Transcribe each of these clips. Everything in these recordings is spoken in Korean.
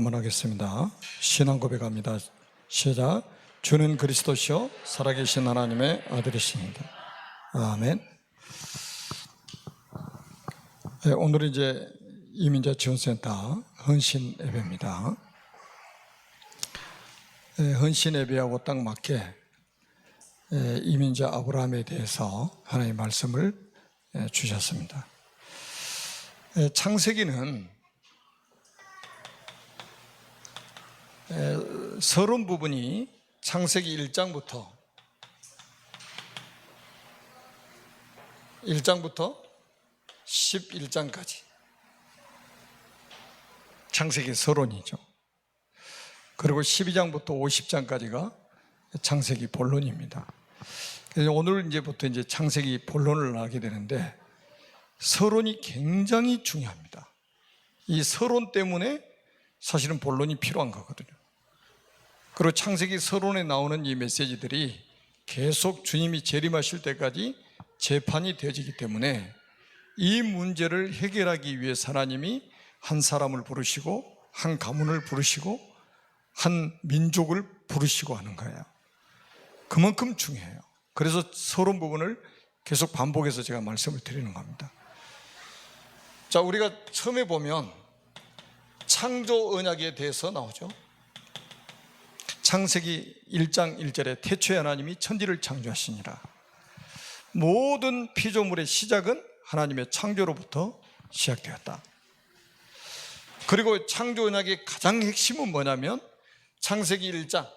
기도하겠습니다. 신앙 고백합니다. 시작. 주는 그리스도시요 살아계신 하나님의 아들이십니다. 아멘. 네, 오늘은 이제 이민자 지원센터 헌신 예배입니다. 네, 헌신 예배하고 딱 맞게 이민자 아브라함에 대해서 하나님의 말씀을 주셨습니다. 창세기는 서론 부분이 창세기 1장부터 11장까지 창세기 서론이죠. 그리고 12장부터 50장까지가 창세기 본론입니다. 그래서 오늘 이제부터 이제 창세기 본론을 하게 되는데 서론이 굉장히 중요합니다. 이 서론 때문에 사실은 본론이 필요한 거거든요. 그리고 창세기 서론에 나오는 이 메시지들이 계속 주님이 재림하실 때까지 재판이 되어지기 때문에 이 문제를 해결하기 위해서 하나님이 한 사람을 부르시고 한 가문을 부르시고 한 민족을 부르시고 하는 거예요. 그만큼 중요해요. 그래서 서론 부분을 계속 반복해서 제가 말씀을 드리는 겁니다. 자, 우리가 처음에 보면 창조 언약에 대해서 나오죠. 창세기 1장 1절에 태초에 하나님이 천지를 창조하시니라. 모든 피조물의 시작은 하나님의 창조로부터 시작되었다. 그리고 창조 언약의 가장 핵심은 뭐냐면 창세기 1장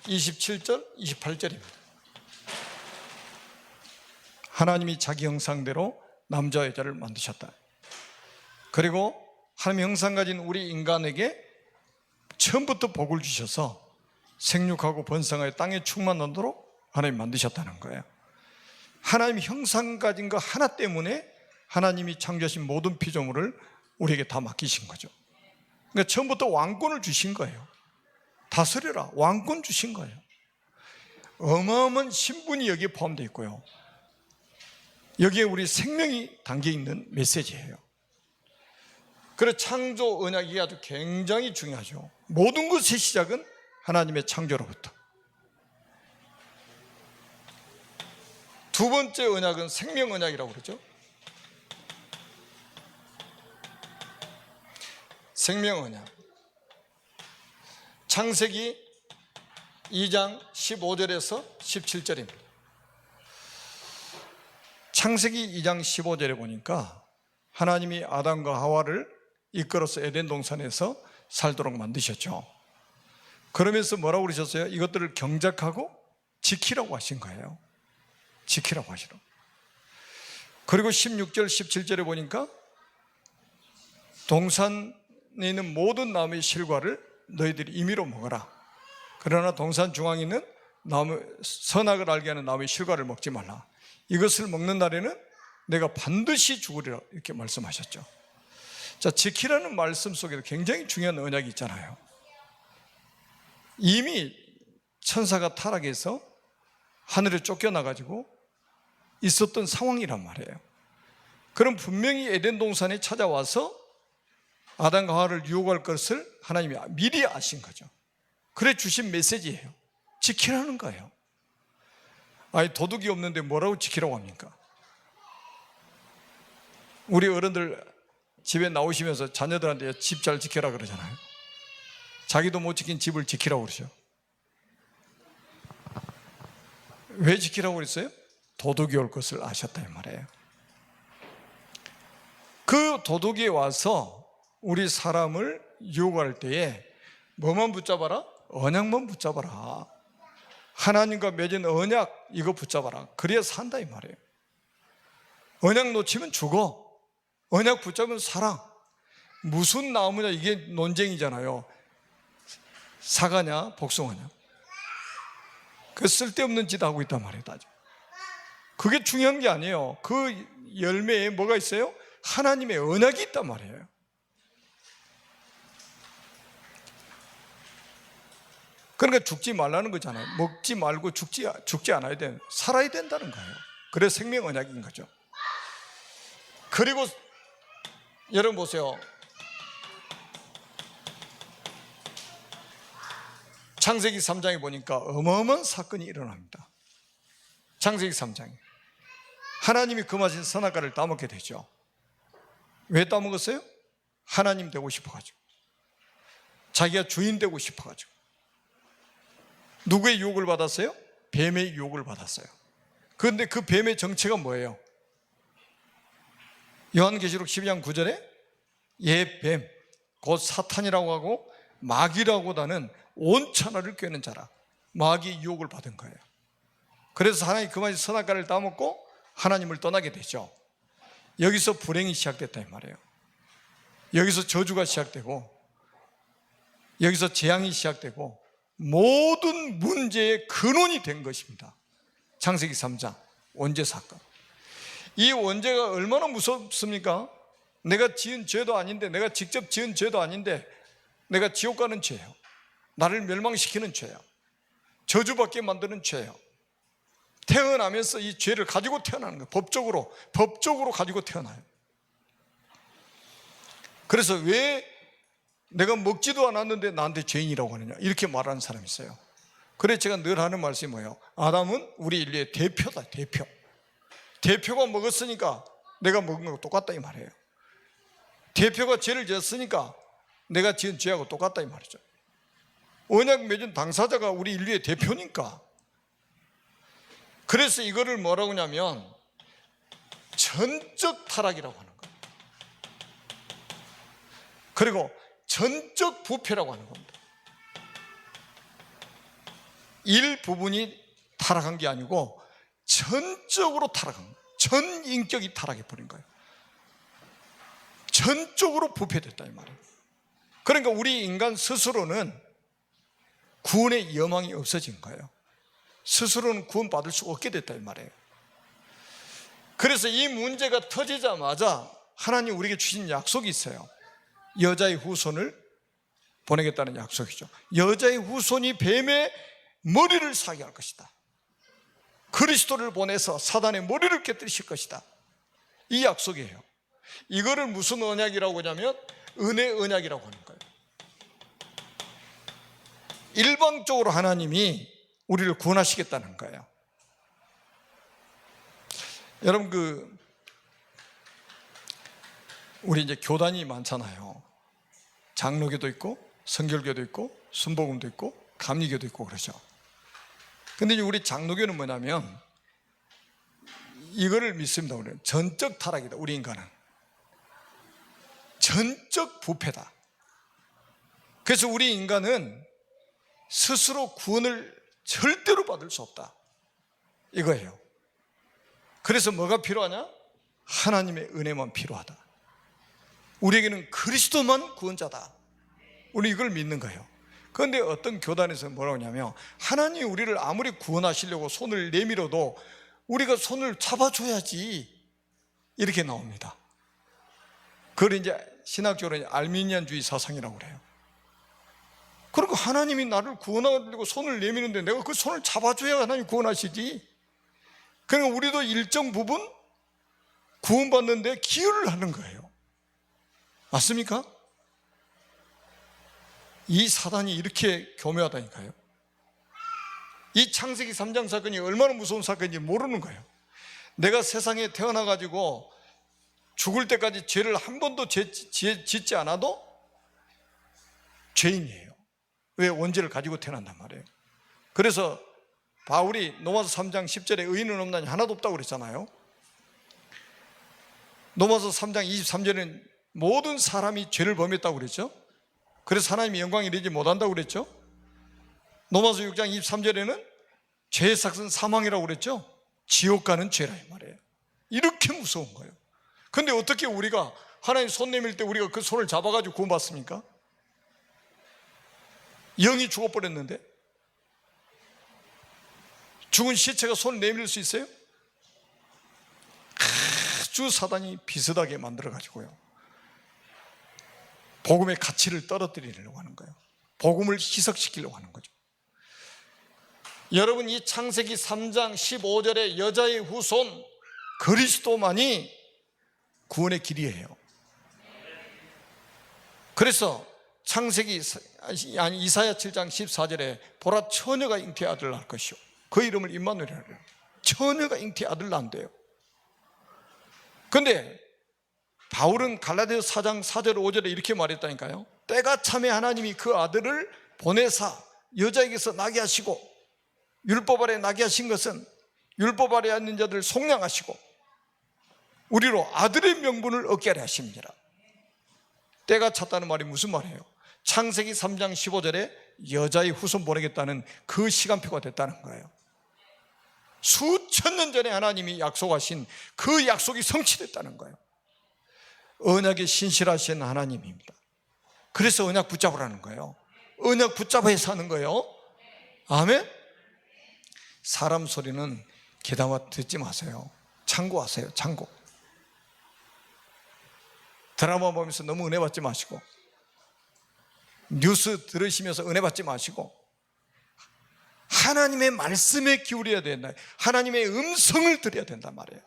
27절 28절입니다. 하나님이 자기 형상대로 남자와 여자를 만드셨다. 그리고 하나님의 형상 가진 우리 인간에게 처음부터 복을 주셔서 생육하고 번성하여 땅에 충만하도록 하나님이 만드셨다는 거예요. 하나님의 형상 가진 거 하나 때문에 하나님이 창조하신 모든 피조물을 우리에게 다 맡기신 거죠. 그러니까 처음부터 왕권을 주신 거예요. 다스려라, 왕권 주신 거예요. 어마어마한 신분이 여기에 포함되어 있고요. 여기에 우리 생명이 담겨 있는 메시지예요. 그래서 창조 언약이 아주 굉장히 중요하죠. 모든 것의 시작은 하나님의 창조로부터. 두 번째 언약은 생명 언약이라고 그러죠. 생명 언약. 창세기 2장 15절에서 17절입니다. 창세기 2장 15절에 보니까 하나님이 아담과 하와를 이끌어서 에덴 동산에서 살도록 만드셨죠. 그러면서 뭐라고 그러셨어요? 이것들을 경작하고 지키라고 하신 거예요. 지키라고 하시라고. 그리고 16절 17절에 보니까 동산에 있는 모든 나무의 실과를 너희들이 임의로 먹어라. 그러나 동산 중앙에 있는 나무, 선악을 알게 하는 나무의 실과를 먹지 말라. 이것을 먹는 날에는 내가 반드시 죽으리라 이렇게 말씀하셨죠. 자, 지키라는 말씀 속에도 굉장히 중요한 언약이 있잖아요. 이미 천사가 타락해서 하늘에 쫓겨나가지고 있었던 상황이란 말이에요. 그럼 분명히 에덴 동산에 찾아와서 아담과 하와를 유혹할 것을 하나님이 미리 아신 거죠. 그래 주신 메시지예요. 지키라는 거예요. 아니, 도둑이 없는데 뭐라고 지키라고 합니까? 우리 어른들 집에 나오시면서 자녀들한테 집 잘 지켜라 그러잖아요. 자기도 못 지킨 집을 지키라고 그러죠. 왜 지키라고 그랬어요? 도둑이 올 것을 아셨다 이 말이에요. 그 도둑이 와서 우리 사람을 유혹할 때에 뭐만 붙잡아라? 언약만 붙잡아라. 하나님과 맺은 언약 이거 붙잡아라. 그래야 산다 이 말이에요. 언약 놓치면 죽어. 언약 붙잡으면 살아. 무슨 나무냐 이게 논쟁이잖아요. 사과냐 복숭아냐. 그 쓸데없는 짓 하고 있단 말이에요. 그게 중요한 게 아니에요. 그 열매에 뭐가 있어요? 하나님의 언약이 있단 말이에요. 그러니까 죽지 말라는 거잖아요. 먹지 말고 죽지 않아야 돼. 살아야 된다는 거예요. 그래서 생명 언약인 거죠. 그리고 여러분 보세요. 창세기 3장에 보니까 어마어마한 사건이 일어납니다. 창세기 3장에 하나님이 금하신 선악과를 따먹게 되죠. 왜 따먹었어요? 하나님 되고 싶어가지고, 자기가 주인 되고 싶어가지고. 누구의 유혹을 받았어요? 뱀의 유혹을 받았어요. 그런데 그 뱀의 정체가 뭐예요? 요한계시록 12장 9절에 뱀, 곧 사탄이라고 하고 마귀라고 하는 온 천하를 꿰는 자라, 마귀의 유혹을 받은 거예요. 그래서 하나님이 그만이 선악과를 따먹고 하나님을 떠나게 되죠. 여기서 불행이 시작됐다 이 말이에요. 여기서 저주가 시작되고, 여기서 재앙이 시작되고, 모든 문제의 근원이 된 것입니다. 창세기 3장 원죄 사건. 이 원죄가 얼마나 무섭습니까? 내가 지은 죄도 아닌데, 내가 직접 지은 죄도 아닌데 내가 지옥 가는 죄예요. 나를 멸망시키는 죄예요. 저주받게 만드는 죄예요. 태어나면서 이 죄를 가지고 태어나는 거예요. 법적으로 가지고 태어나요. 그래서 왜 내가 먹지도 않았는데 나한테 죄인이라고 하느냐, 이렇게 말하는 사람이 있어요. 그래서 제가 늘 하는 말씀이 뭐예요? 아담은 우리 인류의 대표다. 대표가 먹었으니까 내가 먹은 거하고 똑같다 이 말이에요. 대표가 죄를 지었으니까 내가 지은 죄하고 똑같다 이 말이죠. 언약 맺은 당사자가 우리 인류의 대표니까. 그래서 이거를 뭐라고 하냐면 전적 타락이라고 하는 거예요. 그리고 전적 부패라고 하는 겁니다. 일부분이 타락한 게 아니고 전적으로 타락한 거예요. 전 인격이 타락해버린 거예요. 전적으로 부패됐다 이 말이에요. 그러니까 우리 인간 스스로는 구원의 여망이 없어진 거예요. 스스로는 구원받을 수 없게 됐다 이 말이에요. 그래서 이 문제가 터지자마자 하나님 우리에게 주신 약속이 있어요. 여자의 후손을 보내겠다는 약속이죠. 여자의 후손이 뱀의 머리를 사게 할 것이다. 그리스도를 보내서 사단의 머리를 깨뜨리실 것이다. 이 약속이에요. 이거를 무슨 언약이라고 하냐면 은혜 언약이라고 하는 거예요. 일방적으로 하나님이 우리를 구원하시겠다는 거예요. 여러분, 우리 이제 교단이 많잖아요. 장로교도 있고 성결교도 있고 순복음도 있고 감리교도 있고 그러죠. 근데 이제 우리 장로교는 뭐냐면 이거를 믿습니다. 우리는 전적 타락이다. 우리 인간은 전적 부패다. 그래서 우리 인간은 스스로 구원을 절대로 받을 수 없다 이거예요. 그래서 뭐가 필요하냐? 하나님의 은혜만 필요하다. 우리에게는 그리스도만 구원자다. 우리 이걸 믿는 거예요. 그런데 어떤 교단에서 뭐라고 하냐면 하나님이 우리를 아무리 구원하시려고 손을 내밀어도 우리가 손을 잡아줘야지 이렇게 나옵니다. 그걸 이제 신학적으로 알미니안주의 사상이라고 그래요. 그러니까 하나님이 나를 구원하려고 손을 내미는데 내가 그 손을 잡아줘야 하나님 구원하시지. 그러니까 우리도 일정 부분 구원받는데 기여를 하는 거예요. 맞습니까? 이 사단이 이렇게 교묘하다니까요. 이 창세기 3장 사건이 얼마나 무서운 사건인지 모르는 거예요. 내가 세상에 태어나가지고 죽을 때까지 죄를 한 번도 짓지 않아도 죄인이에요. 왜? 원죄를 가지고 태어난단 말이에요. 그래서 바울이 로마서 3장 10절에 의인은 없나니 하나도 없다고 그랬잖아요. 로마서 3장 23절에는 모든 사람이 죄를 범했다고 그랬죠. 그래서 하나님의 영광이 이르지 못한다고 그랬죠. 로마서 6장 23절에는 죄의 삭은 사망이라고 그랬죠. 지옥 가는 죄라 이 말이에요. 이렇게 무서운 거예요. 그런데 어떻게 우리가 하나님 손 내밀 때 우리가 그 손을 잡아가지고 구원받습니까? 영이 죽어버렸는데 죽은 시체가 손을 내밀 수 있어요? 아주 사단이 비슷하게 만들어가지고요, 복음의 가치를 떨어뜨리려고 하는 거예요. 복음을 희석시키려고 하는 거죠. 여러분, 이 창세기 3장 15절의 여자의 후손 그리스도만이 구원의 길이에요. 그래서 이사야 7장 14절에 보라 처녀가 잉태의 아들을 낳을 것이요 그 이름을 임마누엘이라 그래요. 처녀가 잉태의 아들을 낳는데요. 그런데 바울은 갈라디아서 4장 4절 5절에 이렇게 말했다니까요. 때가 참에 하나님이 그 아들을 보내사 여자에게서 나게 하시고, 율법 아래 나게 하신 것은 율법 아래 있는 자들을 속량하시고 우리로 아들의 명분을 얻게 하려 하십니다. 때가 찼다는 말이 무슨 말이에요? 창세기 3장 15절에 여자의 후손 보내겠다는 그 시간표가 됐다는 거예요. 수천 년 전에 하나님이 약속하신 그 약속이 성취됐다는 거예요. 언약에 신실하신 하나님입니다. 그래서 언약 붙잡으라는 거예요. 언약 붙잡아야 사는 거예요. 아멘. 사람 소리는 귀담아 듣지 마세요. 참고하세요. 참고. 드라마 보면서 너무 은혜 받지 마시고, 뉴스 들으시면서 은혜 받지 마시고, 하나님의 말씀에 기울여야 된다. 하나님의 음성을 들어야 된단 말이에요.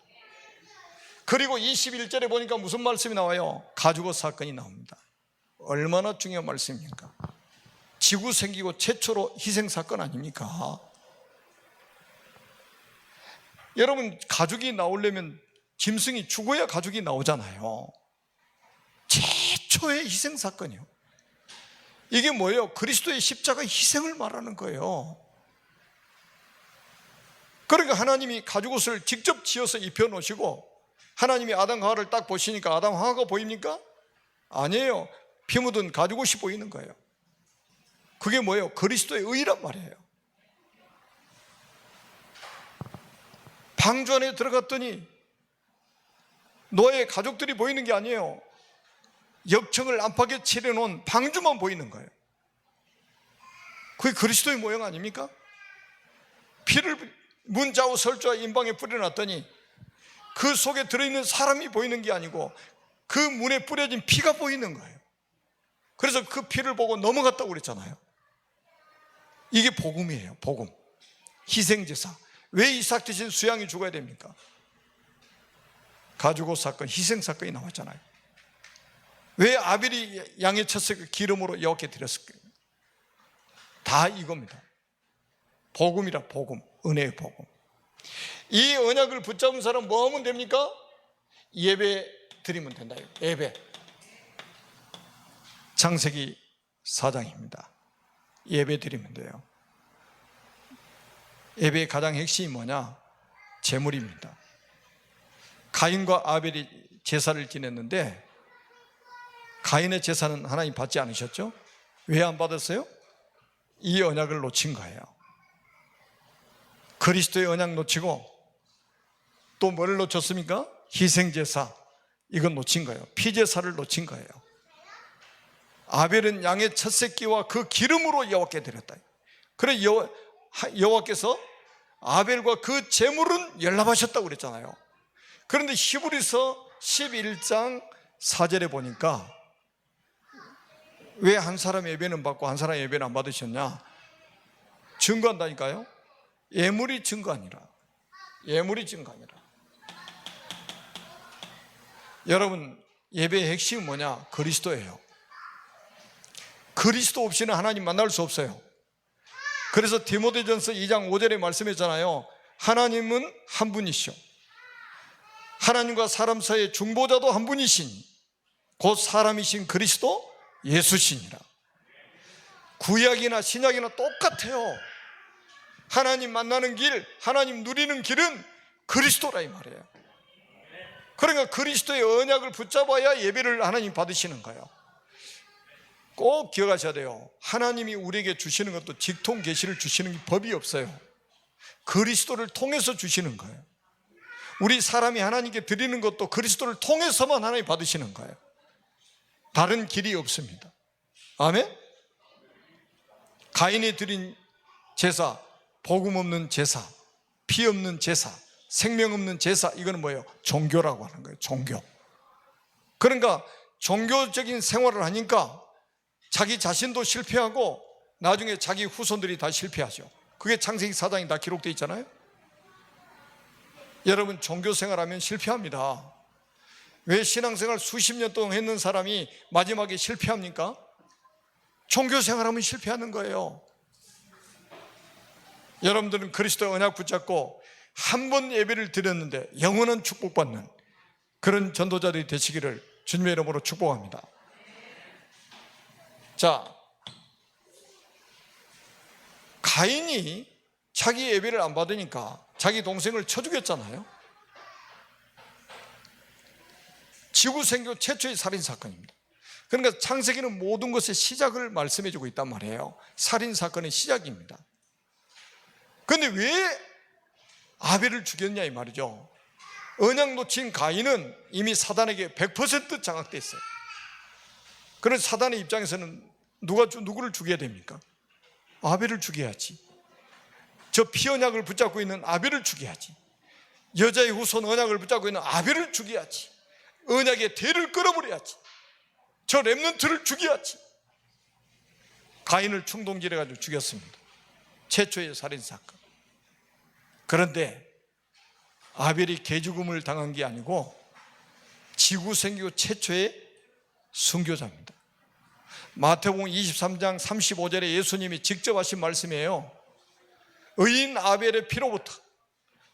그리고 21절에 보니까 무슨 말씀이 나와요? 가죽옷 사건이 나옵니다. 얼마나 중요한 말씀입니까? 지구 생기고 최초로 희생 사건 아닙니까? 여러분, 가죽이 나오려면 짐승이 죽어야 가죽이 나오잖아요. 최초의 희생 사건이요. 이게 뭐예요? 그리스도의 십자가 희생을 말하는 거예요. 그러니까 하나님이 가죽옷을 직접 지어서 입혀놓으시고, 하나님이 아담과 하와를 딱 보시니까 아담 하와가 보입니까? 아니에요. 피 묻은 가죽옷이 보이는 거예요. 그게 뭐예요? 그리스도의 의란 말이에요. 방주 안에 들어갔더니 노아의 가족들이 보이는 게 아니에요. 역청을 안팎에 칠해놓은 방주만 보이는 거예요. 그게 그리스도의 모양 아닙니까? 피를 문자와 설주와 임방에 뿌려놨더니 그 속에 들어있는 사람이 보이는 게 아니고 그 문에 뿌려진 피가 보이는 거예요. 그래서 그 피를 보고 넘어갔다고 그랬잖아요. 이게 복음이에요. 복음. 희생제사. 왜 이삭 대신 수양이 죽어야 됩니까? 가죽옷 사건, 희생 사건이 나왔잖아요. 왜 아벨이 양의 첫째 기름으로 여호와께 드렸을까요? 다 이겁니다. 복음이라. 복음. 은혜의 복음. 이 언약을 붙잡은 사람 뭐 하면 됩니까? 예배 드리면 된다. 예배. 창세기 4장입니다. 예배 드리면 돼요. 예배의 가장 핵심이 뭐냐? 제물입니다. 가인과 아벨이 제사를 지냈는데 가인의 제사는 하나님 받지 않으셨죠? 왜 안 받았어요? 이 언약을 놓친 거예요. 그리스도의 언약 놓치고 또 뭘 놓쳤습니까? 희생제사, 이건 놓친 거예요. 피제사를 놓친 거예요. 아벨은 양의 첫 새끼와 그 기름으로 여호와께 드렸다. 그래 여호와께서 아벨과 그 제물은 연락하셨다고 그랬잖아요. 그런데 히브리서 11장 4절에 보니까 왜 한 사람 예배는 받고 한 사람 예배는 안 받으셨냐? 증거한다니까요. 예물이 증거 아니라. 예물이 증거 아니라. 여러분, 예배의 핵심은 뭐냐? 그리스도예요. 그리스도 없이는 하나님 만날 수 없어요. 그래서 디모데전서 2장 5절에 말씀했잖아요. 하나님은 한 분이시오. 하나님과 사람 사이의 중보자도 한 분이시니 곧 사람이신 그리스도 예수시니라. 구약이나 신약이나 똑같아요. 하나님 만나는 길, 하나님 누리는 길은 그리스도라 이 말이에요. 그러니까 그리스도의 언약을 붙잡아야 예배를 하나님 받으시는 거예요. 꼭 기억하셔야 돼요. 하나님이 우리에게 주시는 것도 직통 계시를 주시는 게 법이 없어요. 그리스도를 통해서 주시는 거예요. 우리 사람이 하나님께 드리는 것도 그리스도를 통해서만 하나님 받으시는 거예요. 다른 길이 없습니다. 아멘? 가인이 드린 제사, 복음 없는 제사, 피 없는 제사, 생명 없는 제사, 이거는 뭐예요? 종교라고 하는 거예요. 종교. 그러니까 종교적인 생활을 하니까 자기 자신도 실패하고 나중에 자기 후손들이 다 실패하죠. 그게 창세기 4장에 다 기록되어 있잖아요. 여러분, 종교 생활하면 실패합니다. 왜 신앙생활 수십 년 동안 했는 사람이 마지막에 실패합니까? 종교 생활하면 실패하는 거예요. 여러분들은 그리스도의 언약 붙잡고 한 번 예배를 드렸는데 영원한 축복받는 그런 전도자들이 되시기를 주님의 이름으로 축복합니다. 자, 가인이 자기 예배를 안 받으니까 자기 동생을 쳐 죽였잖아요. 지구 생교 최초의 살인사건입니다. 그러니까 창세기는 모든 것의 시작을 말씀해 주고 있단 말이에요. 살인사건의 시작입니다. 그런데 왜 아벨을 죽였냐 이 말이죠. 언약 놓친 가인은 이미 사단에게 100% 장악돼 있어요. 그래서 사단의 입장에서는 누구를 죽여야 됩니까? 아벨을 죽여야지. 저 피언약을 붙잡고 있는 아벨을 죽여야지. 여자의 후손 언약을 붙잡고 있는 아벨을 죽여야지. 언약의 대를 끊어버려야지. 저 렘넌트를 죽여야지. 가인을 충동질해가지고 죽였습니다. 최초의 살인사건. 그런데 아벨이 개죽음을 당한 게 아니고 지구 생교 최초의 순교자입니다. 마태복음 23장 35절에 예수님이 직접 하신 말씀이에요. 의인 아벨의 피로부터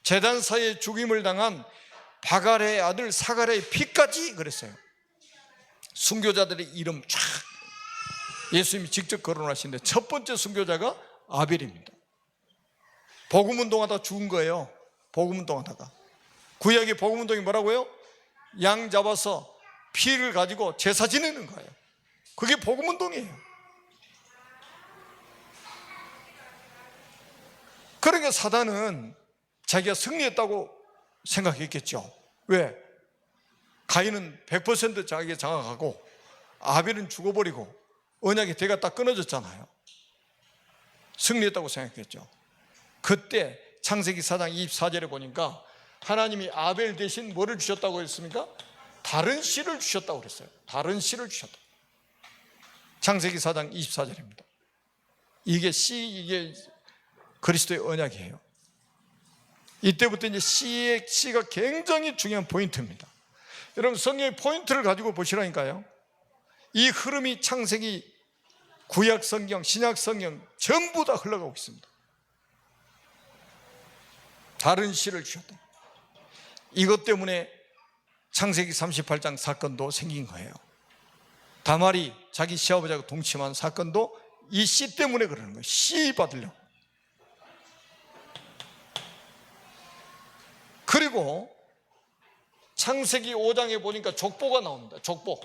제단사의 죽임을 당한 바갈의 아들 사갈의 피까지 그랬어요. 순교자들의 이름 쫙 예수님이 직접 거론하시는데 첫 번째 순교자가 아벨입니다. 복음운동하다 죽은 거예요. 복음운동하다가. 구약의 복음운동이 뭐라고요? 양 잡아서 피를 가지고 제사 지내는 거예요. 그게 복음운동이에요. 그러니까 사단은 자기가 승리했다고 생각했겠죠. 왜? 가인은 100% 자기가 장악하고 아벨은 죽어버리고 언약의 대가 딱 끊어졌잖아요. 승리했다고 생각했죠. 그때 창세기 4장 24절에 보니까 하나님이 아벨 대신 뭐를 주셨다고 했습니까? 다른 씨를 주셨다고 그랬어요. 다른 씨를 주셨다. 창세기 4장 24절입니다. 이게 그리스도의 언약이에요. 이때부터 이제 씨가 굉장히 중요한 포인트입니다. 여러분 성경의 포인트를 가지고 보시라니까요. 이 흐름이 창세기, 구약 성경, 신약 성경 전부 다 흘러가고 있습니다. 다른 씨를 주셨다. 이것 때문에 창세기 38장 사건도 생긴 거예요. 다말이 자기 시아버지하고 동침한 사건도 이 씨 때문에 그러는 거예요. 씨 받으려고. 그리고 창세기 5장에 보니까 족보가 나옵니다. 족보.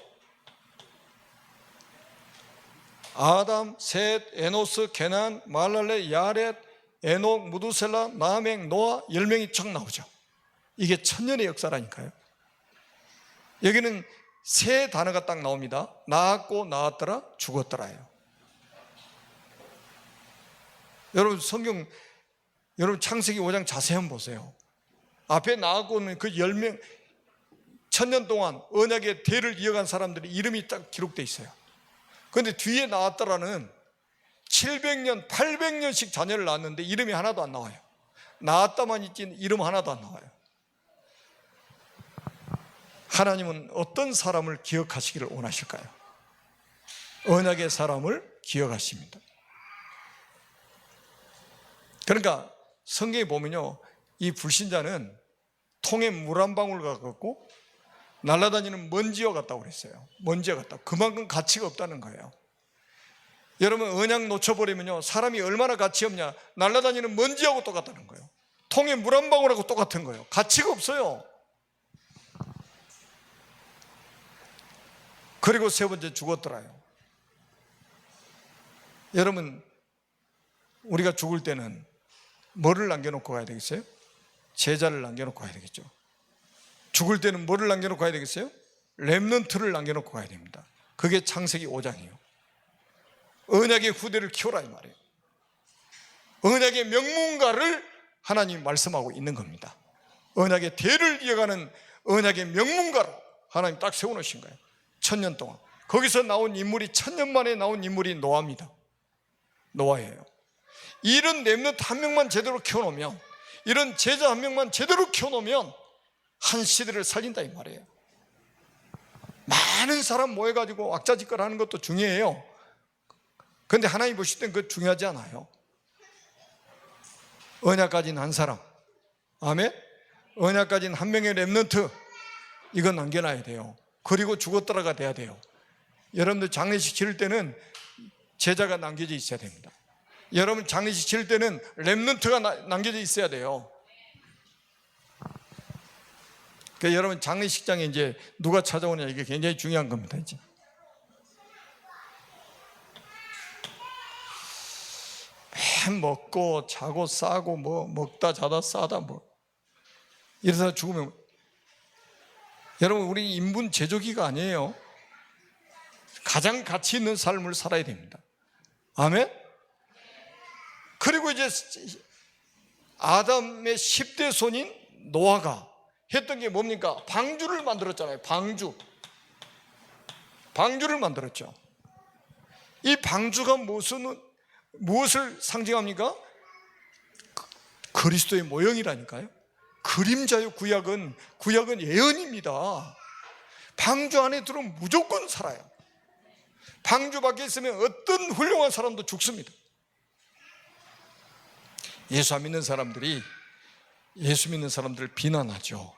아담, 셋, 에노스, 게난, 말랄레, 야렛, 에녹, 무두셀라, 나멕, 노아 10명이 쭉 나오죠. 이게 천년의 역사라니까요. 여기는 세 단어가 딱 나옵니다. 낳았고 낳았더라 죽었더라예요. 여러분 성경, 여러분 창세기 5장 자세히 한번 보세요. 앞에 낳았고는 그 10명, 천년 동안 언약의 대를 이어간 사람들이 이름이 딱 기록되어 있어요. 그런데 뒤에 낳았더라는 700년, 800년씩 자녀를 낳았는데 이름이 하나도 안 나와요. 낳았다만 있지 이름 하나도 안 나와요. 하나님은 어떤 사람을 기억하시기를 원하실까요? 언약의 사람을 기억하십니다. 그러니까 성경에 보면요, 이 불신자는 통에 물 한 방울 같고 날아다니는 먼지와 같다고 그랬어요. 먼지와 같다. 그만큼 가치가 없다는 거예요. 여러분 언약 놓쳐버리면요, 사람이 얼마나 가치 없냐, 날아다니는 먼지하고 똑같다는 거예요. 통에 물 한 방울하고 똑같은 거예요. 가치가 없어요. 그리고 세 번째 죽었더라요. 여러분 우리가 죽을 때는 뭐를 남겨놓고 가야 되겠어요? 제자를 남겨놓고 가야 되겠죠. 죽을 때는 뭐를 남겨놓고 가야 되겠어요? 렘넌트를 남겨놓고 가야 됩니다. 그게 창세기 5장이에요. 언약의 후대를 키워라 이 말이에요. 언약의 명문가를 하나님이 말씀하고 있는 겁니다. 언약의 대를 이어가는 언약의 명문가로 하나님 딱 세워놓으신 거예요. 1000년 동안. 거기서 나온 인물이 1000년 만에 나온 인물이 노아입니다. 노아예요. 이런 렘넌트 한 명만 제대로 키워놓으면, 이런 제자 한 명만 제대로 키워놓으면 한 시대를 살린다 이 말이에요. 많은 사람 모여가지고 왁자지껄 하는 것도 중요해요. 그런데 하나님 보실 땐 그거 중요하지 않아요. 언약 가진 한 사람, 아멘? 언약 가진 한 명의 렘넌트, 이건 남겨놔야 돼요. 그리고 죽었더라가 돼야 돼요. 여러분들 장례식 치를 때는 제자가 남겨져 있어야 됩니다. 여러분 장례식 치를 때는 렘넌트가 남겨져 있어야 돼요. 그러니까 여러분 장례식장에 이제 누가 찾아오냐, 이게 굉장히 중요한 겁니다. 이제 맨 먹고 자고 싸고 뭐 먹다 자다 싸다 뭐 이래서 죽으면, 여러분 우리 인분 제조기가 아니에요. 가장 가치 있는 삶을 살아야 됩니다. 아멘? 그리고 이제 아담의 10대 손인 노아가 했던 게 뭡니까? 방주를 만들었잖아요. 방주를 만들었죠. 이 방주가 무엇을 상징합니까? 그리스도의 모형이라니까요. 그림자요. 구약은 예언입니다. 방주 안에 들어오면 무조건 살아요. 방주 밖에 있으면 어떤 훌륭한 사람도 죽습니다. 예수 안 믿는 사람들이 예수 믿는 사람들을 비난하죠.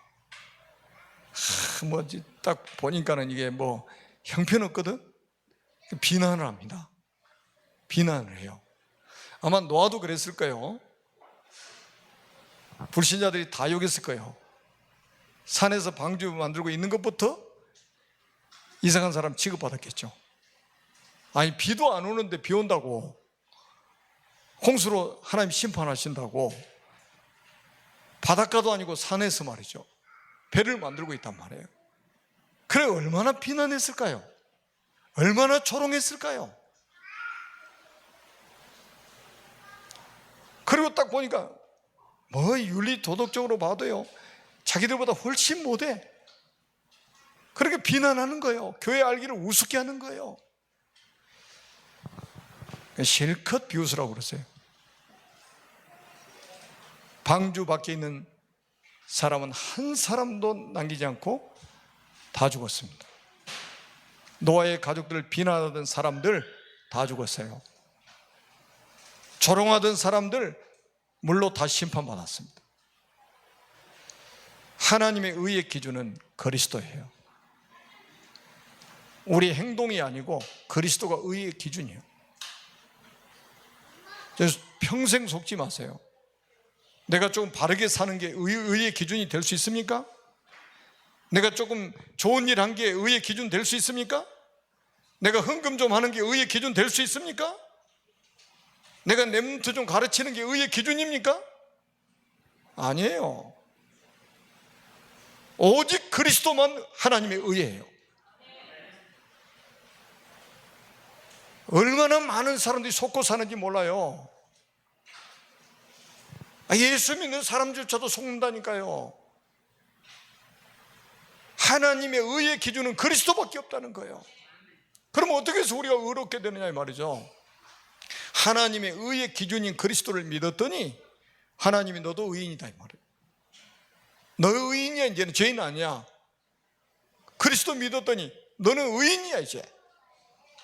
딱 보니까는 이게 뭐 형편없거든. 비난을 합니다. 비난을 해요. 아마 노아도 그랬을 거예요. 불신자들이 다 욕했을 거예요. 산에서 방주 만들고 있는 것부터 이상한 사람 취급받았겠죠. 아니 비도 안 오는데 비 온다고, 홍수로 하나님 심판하신다고, 바닷가도 아니고 산에서 말이죠, 배를 만들고 있단 말이에요. 그래 얼마나 비난했을까요? 얼마나 조롱했을까요? 그리고 딱 보니까 뭐 윤리 도덕적으로 봐도요 자기들보다 훨씬 못해. 그렇게 비난하는 거예요. 교회 알기를 우습게 하는 거예요. 실컷 비웃으라고 그러세요. 방주 밖에 있는 사람은 한 사람도 남기지 않고 다 죽었습니다. 노아의 가족들을 비난하던 사람들 다 죽었어요. 조롱하던 사람들 물로 다 심판받았습니다. 하나님의 의의 기준은 그리스도예요. 우리 행동이 아니고 그리스도가 의의 기준이에요. 그래서 평생 속지 마세요. 내가 조금 바르게 사는 게 의의 기준이 될 수 있습니까? 내가 조금 좋은 일 한 게 의의 기준 될 수 있습니까? 내가 헌금 좀 하는 게 의의 기준 될 수 있습니까? 내가 렘넌트 좀 가르치는 게 의의 기준입니까? 아니에요. 오직 그리스도만 하나님의 의예요. 얼마나 많은 사람들이 속고 사는지 몰라요. 예수 믿는 사람조차도 속는다니까요. 하나님의 의의 기준은 그리스도밖에 없다는 거예요. 그럼 어떻게 해서 우리가 의롭게 되느냐 이 말이죠. 하나님의 의의 기준인 그리스도를 믿었더니 하나님이 너도 의인이다 이 말이에요. 너 의인이야. 이제는 죄인 아니야. 그리스도 믿었더니 너는 의인이야. 이제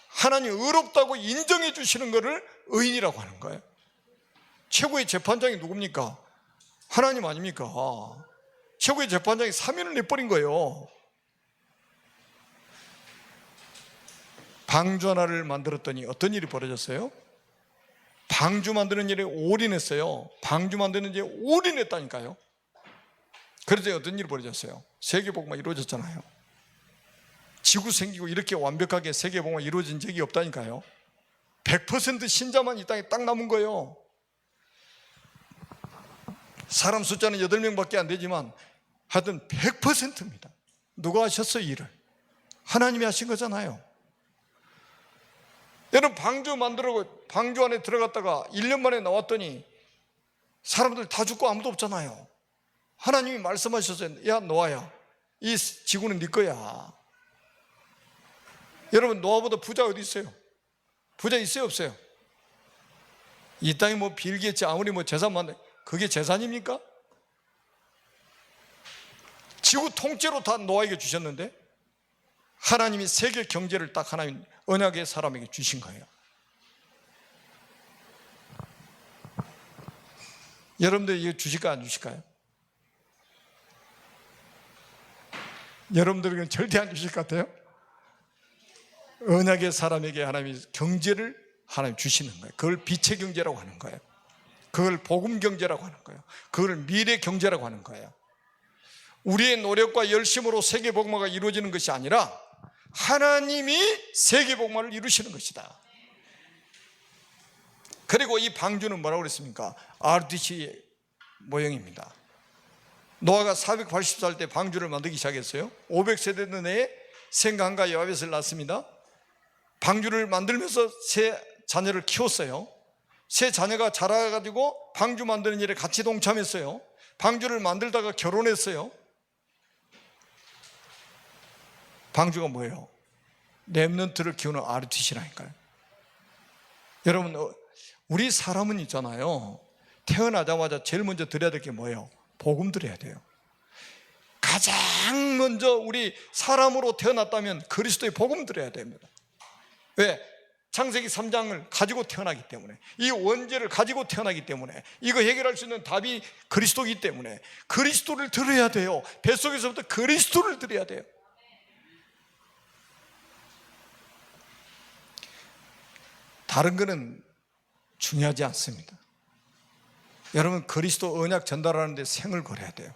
하나님 의롭다고 인정해 주시는 것을 의인이라고 하는 거예요. 최고의 재판장이 누굽니까? 하나님 아닙니까? 최고의 재판장이 사면을 내버린 거예요. 방주 하나를 만들었더니 어떤 일이 벌어졌어요? 방주 만드는 일에 올인했어요. 방주 만드는 일에 올인했다니까요. 그래서 어떤 일이 벌어졌어요? 세계복음화 이루어졌잖아요. 지구 생기고 이렇게 완벽하게 세계복음화 이루어진 적이 없다니까요. 100% 신자만 이 땅에 딱 남은 거예요. 사람 숫자는 8명밖에 안 되지만 하여튼 100%입니다. 누가 하셨어요? 일을 하나님이 하신 거잖아요. 여러분 방주 만들고 방주 안에 들어갔다가 1년 만에 나왔더니 사람들 다 죽고 아무도 없잖아요. 하나님이 말씀하셨어요. 야 노아야, 이 지구는 네 거야. 여러분 노아보다 부자 어디 있어요? 부자 있어요 없어요? 이 땅에 뭐 빌 게이츠 아무리 뭐 재산 많네, 그게 재산입니까? 지구 통째로 다 노아에게 주셨는데 하나님이 세계 경제를 딱 하나님 언약의 사람에게 주신 거예요. 여러분들 이거 주실까요, 안 주실까요? 여러분들에게는 절대 안 주실 것 같아요. 언약의 사람에게 하나님이 경제를 하나님 주시는 거예요. 그걸 빛의 경제라고 하는 거예요. 그걸 복음 경제라고 하는 거예요. 그걸 미래 경제라고 하는 거예요. 우리의 노력과 열심으로 세계 복음화가 이루어지는 것이 아니라 하나님이 세계 복음화를 이루시는 것이다. 그리고 이 방주는 뭐라고 그랬습니까? RDC 모형입니다. 노아가 480살 때 방주를 만들기 시작했어요. 500세대 내에 생과 여아벳을 낳습니다. 방주를 만들면서 세 자녀를 키웠어요. 세 자녀가 자라가지고 방주 만드는 일에 같이 동참했어요. 방주를 만들다가 결혼했어요. 방주가 뭐예요? 렘넌트를 키우는 RTC라니까요. 여러분, 우리 사람은 있잖아요, 태어나자마자 제일 먼저 드려야 될 게 뭐예요? 복음 드려야 돼요. 가장 먼저 우리 사람으로 태어났다면 그리스도의 복음 드려야 됩니다. 왜? 창세기 3장을 가지고 태어나기 때문에, 이 원죄를 가지고 태어나기 때문에, 이거 해결할 수 있는 답이 그리스도이기 때문에 그리스도를 들어야 돼요. 뱃속에서부터 그리스도를 드려야 돼요. 다른 거는 중요하지 않습니다. 여러분, 그리스도 언약 전달하는데 생을 걸어야 돼요.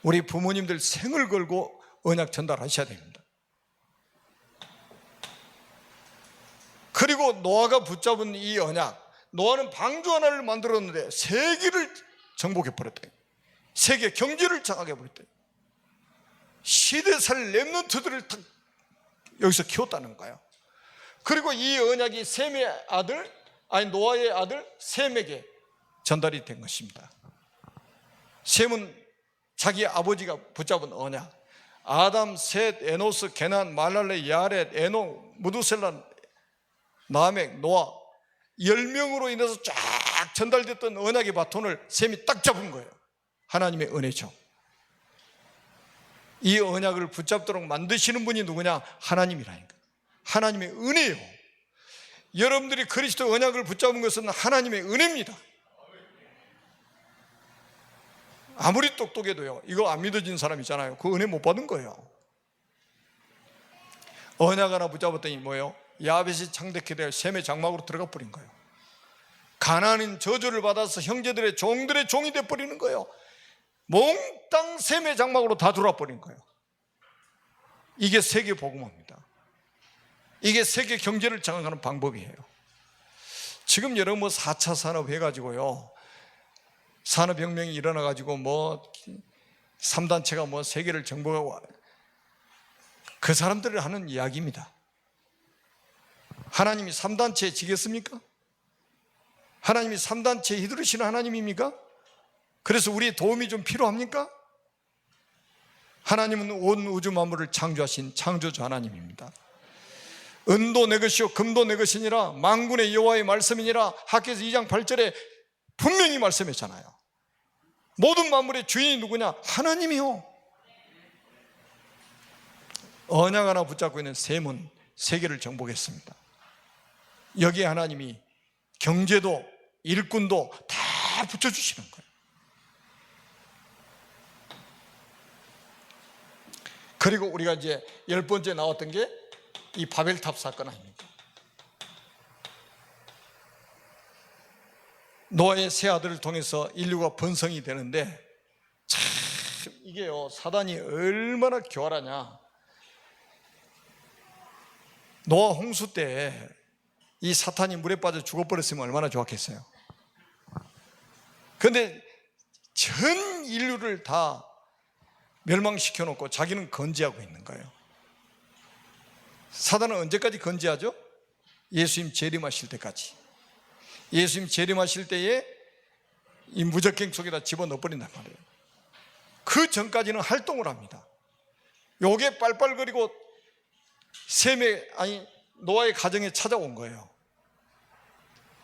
우리 부모님들 생을 걸고 언약 전달하셔야 됩니다. 그리고 노아가 붙잡은 이 언약, 노아는 방주 하나를 만들었는데 세계를 정복해 버렸대요. 세계 경제를 장악해 버렸대요. 시대살 렘넌트들을 여기서 키웠다는 거예요. 그리고 이 언약이 셈의 아들, 노아의 아들 셈에게 전달이 된 것입니다. 셈은 자기 아버지가 붙잡은 언약, 아담, 셋, 에노스, 게난, 말랄레, 야렛, 에노, 무두셀라, 라멕, 노아 10명으로 인해서 쫙 전달됐던 언약의 바톤을 셈이 딱 잡은 거예요. 하나님의 은혜죠. 이 언약을 붙잡도록 만드시는 분이 누구냐? 하나님이라니까. 하나님의 은혜예요. 여러분들이 그리스도 언약을 붙잡은 것은 하나님의 은혜입니다. 아무리 똑똑해도요, 이거 안 믿어진 사람 있잖아요. 그 은혜 못 받은 거예요. 언약 하나 붙잡았더니 뭐예요? 야벳이 창대케 되어 셈의 장막으로 들어가 버린 거예요. 가나안인 저주를 받아서 형제들의 종들의 종이 돼 버리는 거예요. 몽땅 셈의 장막으로 다 들어와 버린 거예요. 이게 세계 복음화입니다. 이게 세계 경제를 장악하는 방법이에요. 지금 여러분 4차 산업 해가지고요, 산업혁명이 일어나가지고 3단체가 세계를 정복하고, 그 사람들을 하는 이야기입니다. 하나님이 3단체에 지겠습니까? 하나님이 3단체에 휘두르시는 하나님입니까? 그래서 우리의 도움이 좀 필요합니까? 하나님은 온 우주 만물을 창조하신 창조주 하나님입니다. 은도 내 것이요 금도 내 것이니라 만군의 여호와의 말씀이니라 학개서 2장 8절에 분명히 말씀했잖아요. 모든 만물의 주인이 누구냐? 하나님이요. 언약 하나 붙잡고 있는 셈은 세계를 정복했습니다. 여기에 하나님이 경제도 일꾼도 다 붙여주시는 거예요. 그리고 우리가 이제 10번째 나왔던 게 이 바벨탑 사건 아닙니까? 노아의 세 아들을 통해서 인류가 번성이 되는데, 참 이게요, 사단이 얼마나 교활하냐. 노아 홍수 때 이 사탄이 물에 빠져 죽어버렸으면 얼마나 좋았겠어요. 그런데 전 인류를 다 멸망시켜 놓고 자기는 건재하고 있는 거예요. 사단은 언제까지 건재하죠? 예수님 재림하실 때까지. 예수님 재림하실 때에 이 무적갱 속에다 집어넣어버린단 말이에요. 그 전까지는 활동을 합니다. 요게 빨빨거리고 노아의 가정에 찾아온 거예요.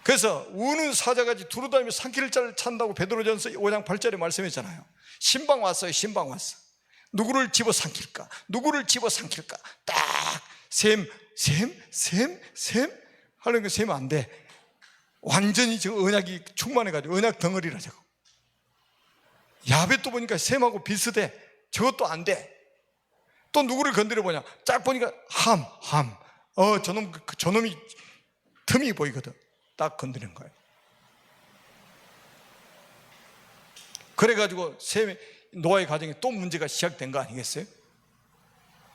그래서 우는 사자같이 두루다니며 산길자를 찬다고 베드로전서 5장 8절에 말씀했잖아요. 신방 왔어요. 신방 왔어. 누구를 집어삼킬까? 누구를 집어삼킬까? 딱 셈 하려니까 셈 안 돼. 완전히 저 언약이 충만해가지고 언약 덩어리라 저거. 야벳도 보니까 셈하고 비슷해. 저것도 안 돼. 또 누구를 건드려 보냐? 딱 보니까 함. 저놈이 틈이 보이거든. 딱 건드리는 거예요. 그래가지고 노아의 가정에 또 문제가 시작된 거 아니겠어요?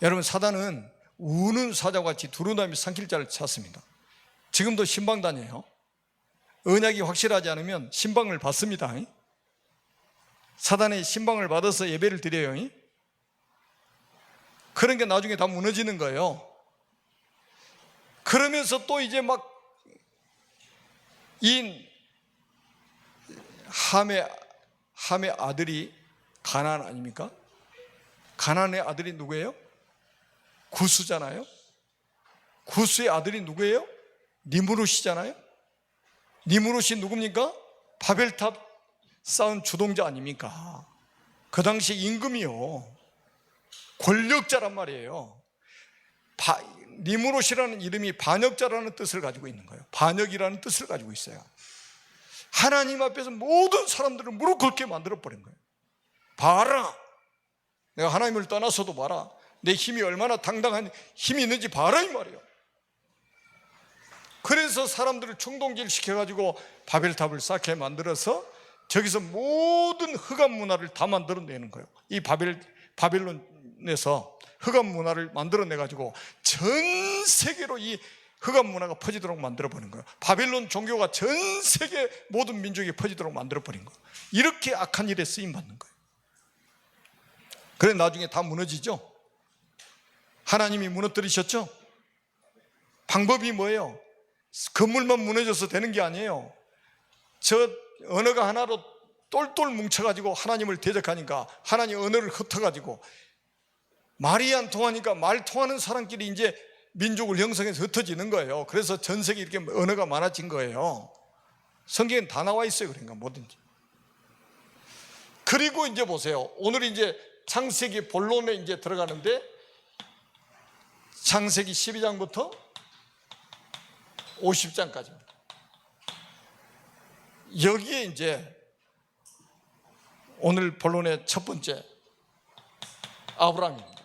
여러분, 사단은 우는 사자와 같이 두루다니며 삼킬 자를 찾습니다. 지금도 신방 다녀요. 언약이 확실하지 않으면 신방을 받습니다. 사단의 신방을 받아서 예배를 드려요. 그런 게 나중에 다 무너지는 거예요. 그러면서 또 이제 막 이 함의 아들이 가나안 아닙니까? 가나안의 아들이 누구예요? 구스잖아요. 구스의 아들이 누구예요? 니므롯이잖아요. 니므롯이 누굽니까? 바벨탑 쌓은 주동자 아닙니까? 그 당시 임금이요, 권력자란 말이에요. 니므롯이라는 이름이 반역자라는 뜻을 가지고 있는 거예요. 반역이라는 뜻을 가지고 있어요. 하나님 앞에서 모든 사람들을 무릎 꿇게 만들어버린 거예요. 봐라, 내가 하나님을 떠나서도 봐라, 내 힘이 얼마나 당당한 힘이 있는지 봐라, 이 말이에요. 그래서 사람들을 충동질시켜가지고 바벨탑을 쌓게 만들어서 저기서 모든 흑암 문화를 다 만들어내는 거예요. 이 바벨론에서 흑암 문화를 만들어내가지고 전 세계로 이 흑암 문화가 퍼지도록 만들어버린 거예요. 바벨론 종교가 전 세계 모든 민족에 퍼지도록 만들어버린 거예요. 이렇게 악한 일에 쓰임받는 거예요. 그래 나중에 다 무너지죠. 하나님이 무너뜨리셨죠. 방법이 뭐예요? 건물만 무너져서 되는 게 아니에요. 저 언어가 하나로 똘똘 뭉쳐가지고 하나님을 대적하니까 하나님 언어를 흩어가지고 말이 안 통하니까 말 통하는 사람끼리 이제 민족을 형성해서 흩어지는 거예요. 그래서 전 세계 이렇게 언어가 많아진 거예요. 성경엔 다 나와 있어요. 그러니까 뭐든지. 그리고 이제 보세요. 오늘 이제 창세기 본론에 이제 들어가는데 창세기 12장부터 50장까지입니다. 여기에 이제 오늘 본론의 첫 번째 아브라함입니다.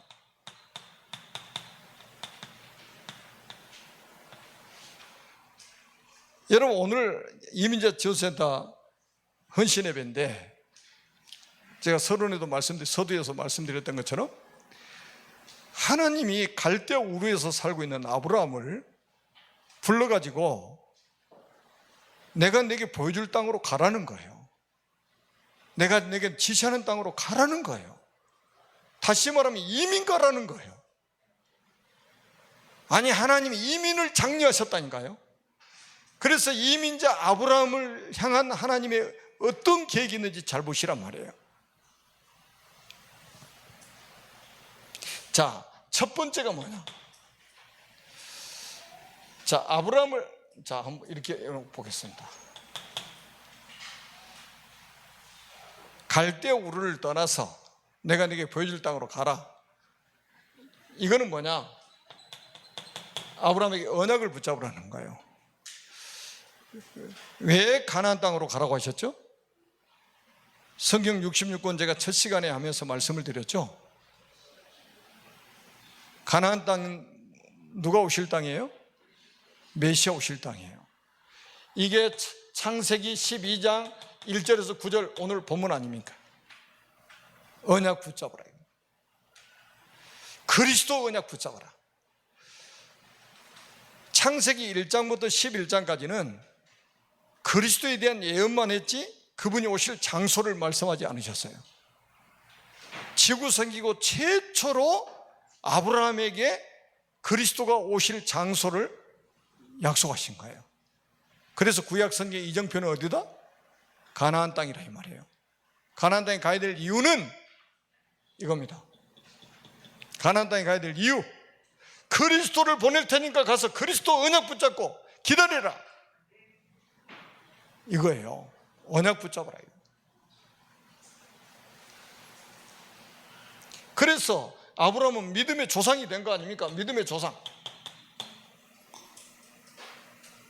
여러분, 오늘 이민자 지원센터 헌신예배인데 제가 서론에도 서두에서 말씀드렸던 것처럼 하나님이 갈대아 우르에서 살고 있는 아브라함을 불러가지고 내가 내게 보여줄 땅으로 가라는 거예요. 내가 내게 지시하는 땅으로 가라는 거예요. 다시 말하면 이민 가라는 거예요. 아니, 하나님이 이민을 장려하셨다니까요. 그래서 이민자 아브라함을 향한 하나님의 어떤 계획이 있는지 잘 보시란 말이에요. 자, 첫 번째가 뭐냐? 자, 아브라함을 한번 이렇게 보겠습니다. 갈대아 우르를 떠나서 내가 네게 보여줄 땅으로 가라. 이거는 뭐냐? 아브라함에게 언약을 붙잡으라는 거예요. 왜 가나안 땅으로 가라고 하셨죠? 성경 66권 제가 첫 시간에 하면서 말씀을 드렸죠. 가나안 땅은 누가 오실 땅이에요? 메시아 오실 땅이에요. 이게 창세기 12장 1절에서 9절 오늘 본문 아닙니까? 언약 붙잡으라. 그리스도 언약 붙잡아라. 창세기 1장부터 11장까지는 그리스도에 대한 예언만 했지 그분이 오실 장소를 말씀하지 않으셨어요. 지구 생기고 최초로 아브라함에게 그리스도가 오실 장소를 약속하신 거예요. 그래서 구약 성경 이정표는 어디다? 가나안 땅이라 이 말이에요. 가나안 땅에 가야 될 이유는 이겁니다. 가나안 땅에 가야 될 이유, 그리스도를 보낼 테니까 가서 그리스도 언약 붙잡고 기다려라, 이거예요. 언약 붙잡아라. 그래서 아브라함은 믿음의 조상이 된 거 아닙니까? 믿음의 조상.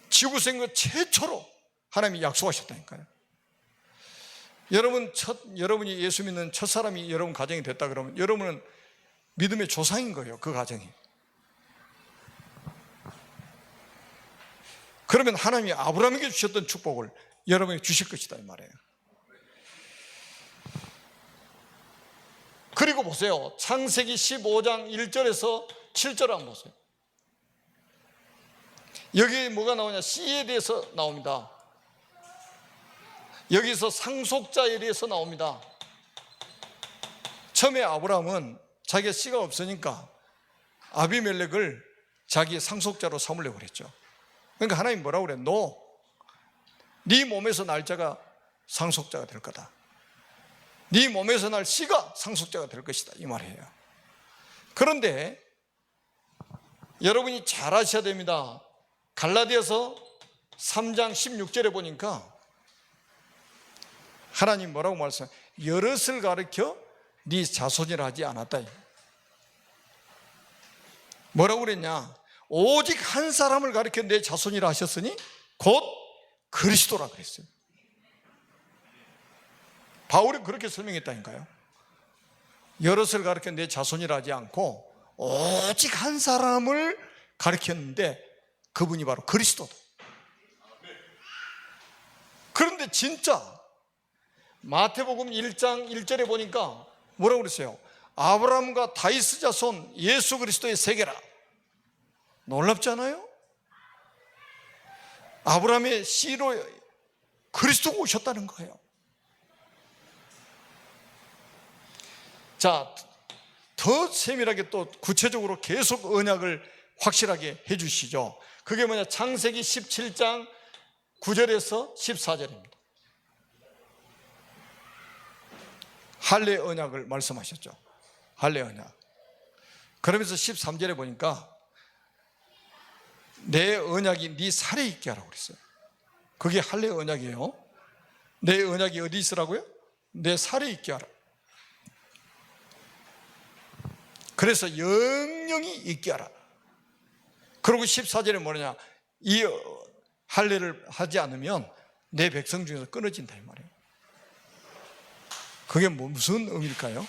지구생전 최초로 하나님이 약속하셨다니까요. 여러분이 예수 믿는 첫 사람이 여러분 가정이 됐다 그러면 여러분은 믿음의 조상인 거예요. 그 가정이. 그러면 하나님이 아브라함에게 주셨던 축복을 여러분에게 주실 것이다 이 말이에요. 그리고 보세요. 창세기 15장 1절에서 7절 한번 보세요. 여기 뭐가 나오냐? 씨에 대해서 나옵니다. 여기서 상속자에 대해서 나옵니다. 처음에 아브라함은 자기가 씨가 없으니까 아비멜렉을 자기의 상속자로 삼으려고 그랬죠. 그러니까 하나님 뭐라고 그래? 네 몸에서 날 자가 상속자가 될 거다. 네 몸에서 날 씨가 상속자가 될 것이다 이 말이에요. 그런데 여러분이 잘 아셔야 됩니다. 갈라디아서 3장 16절에 보니까 하나님 뭐라고 말씀해요? 여럿을 가르쳐 네 자손이라 하지 않았다. 뭐라고 그랬냐? 오직 한 사람을 가르쳐 내 자손이라 하셨으니 곧 그리스도라 그랬어요. 바울이 그렇게 설명했다니까요. 여럿을 가르쳐 내 자손이라 하지 않고 오직 한 사람을 가르쳤는데 그분이 바로 그리스도다. 그런데 진짜 마태복음 1장 1절에 보니까 뭐라고 그랬어요? 아브라함과 다윗 자손 예수 그리스도의 세계라. 놀랍지 않아요? 아브라함의 씨로 그리스도가 오셨다는 거예요. 자, 더 세밀하게 또 구체적으로 계속 언약을 확실하게 해주시죠. 그게 뭐냐? 창세기 17장 9절에서 14절입니다. 할례 언약을 말씀하셨죠. 할례 언약. 그러면서 13절에 보니까 내 언약이 네 살에 있게 하라고 그랬어요. 그게 할례 언약이에요. 내 언약이 어디 있으라고요? 내 살에 있게 하라. 그래서 영영이 있게 하라. 그리고 14절에 뭐냐? 이 할례를 하지 않으면 내 백성 중에서 끊어진다 이 말이에요. 그게 무슨 의미일까요?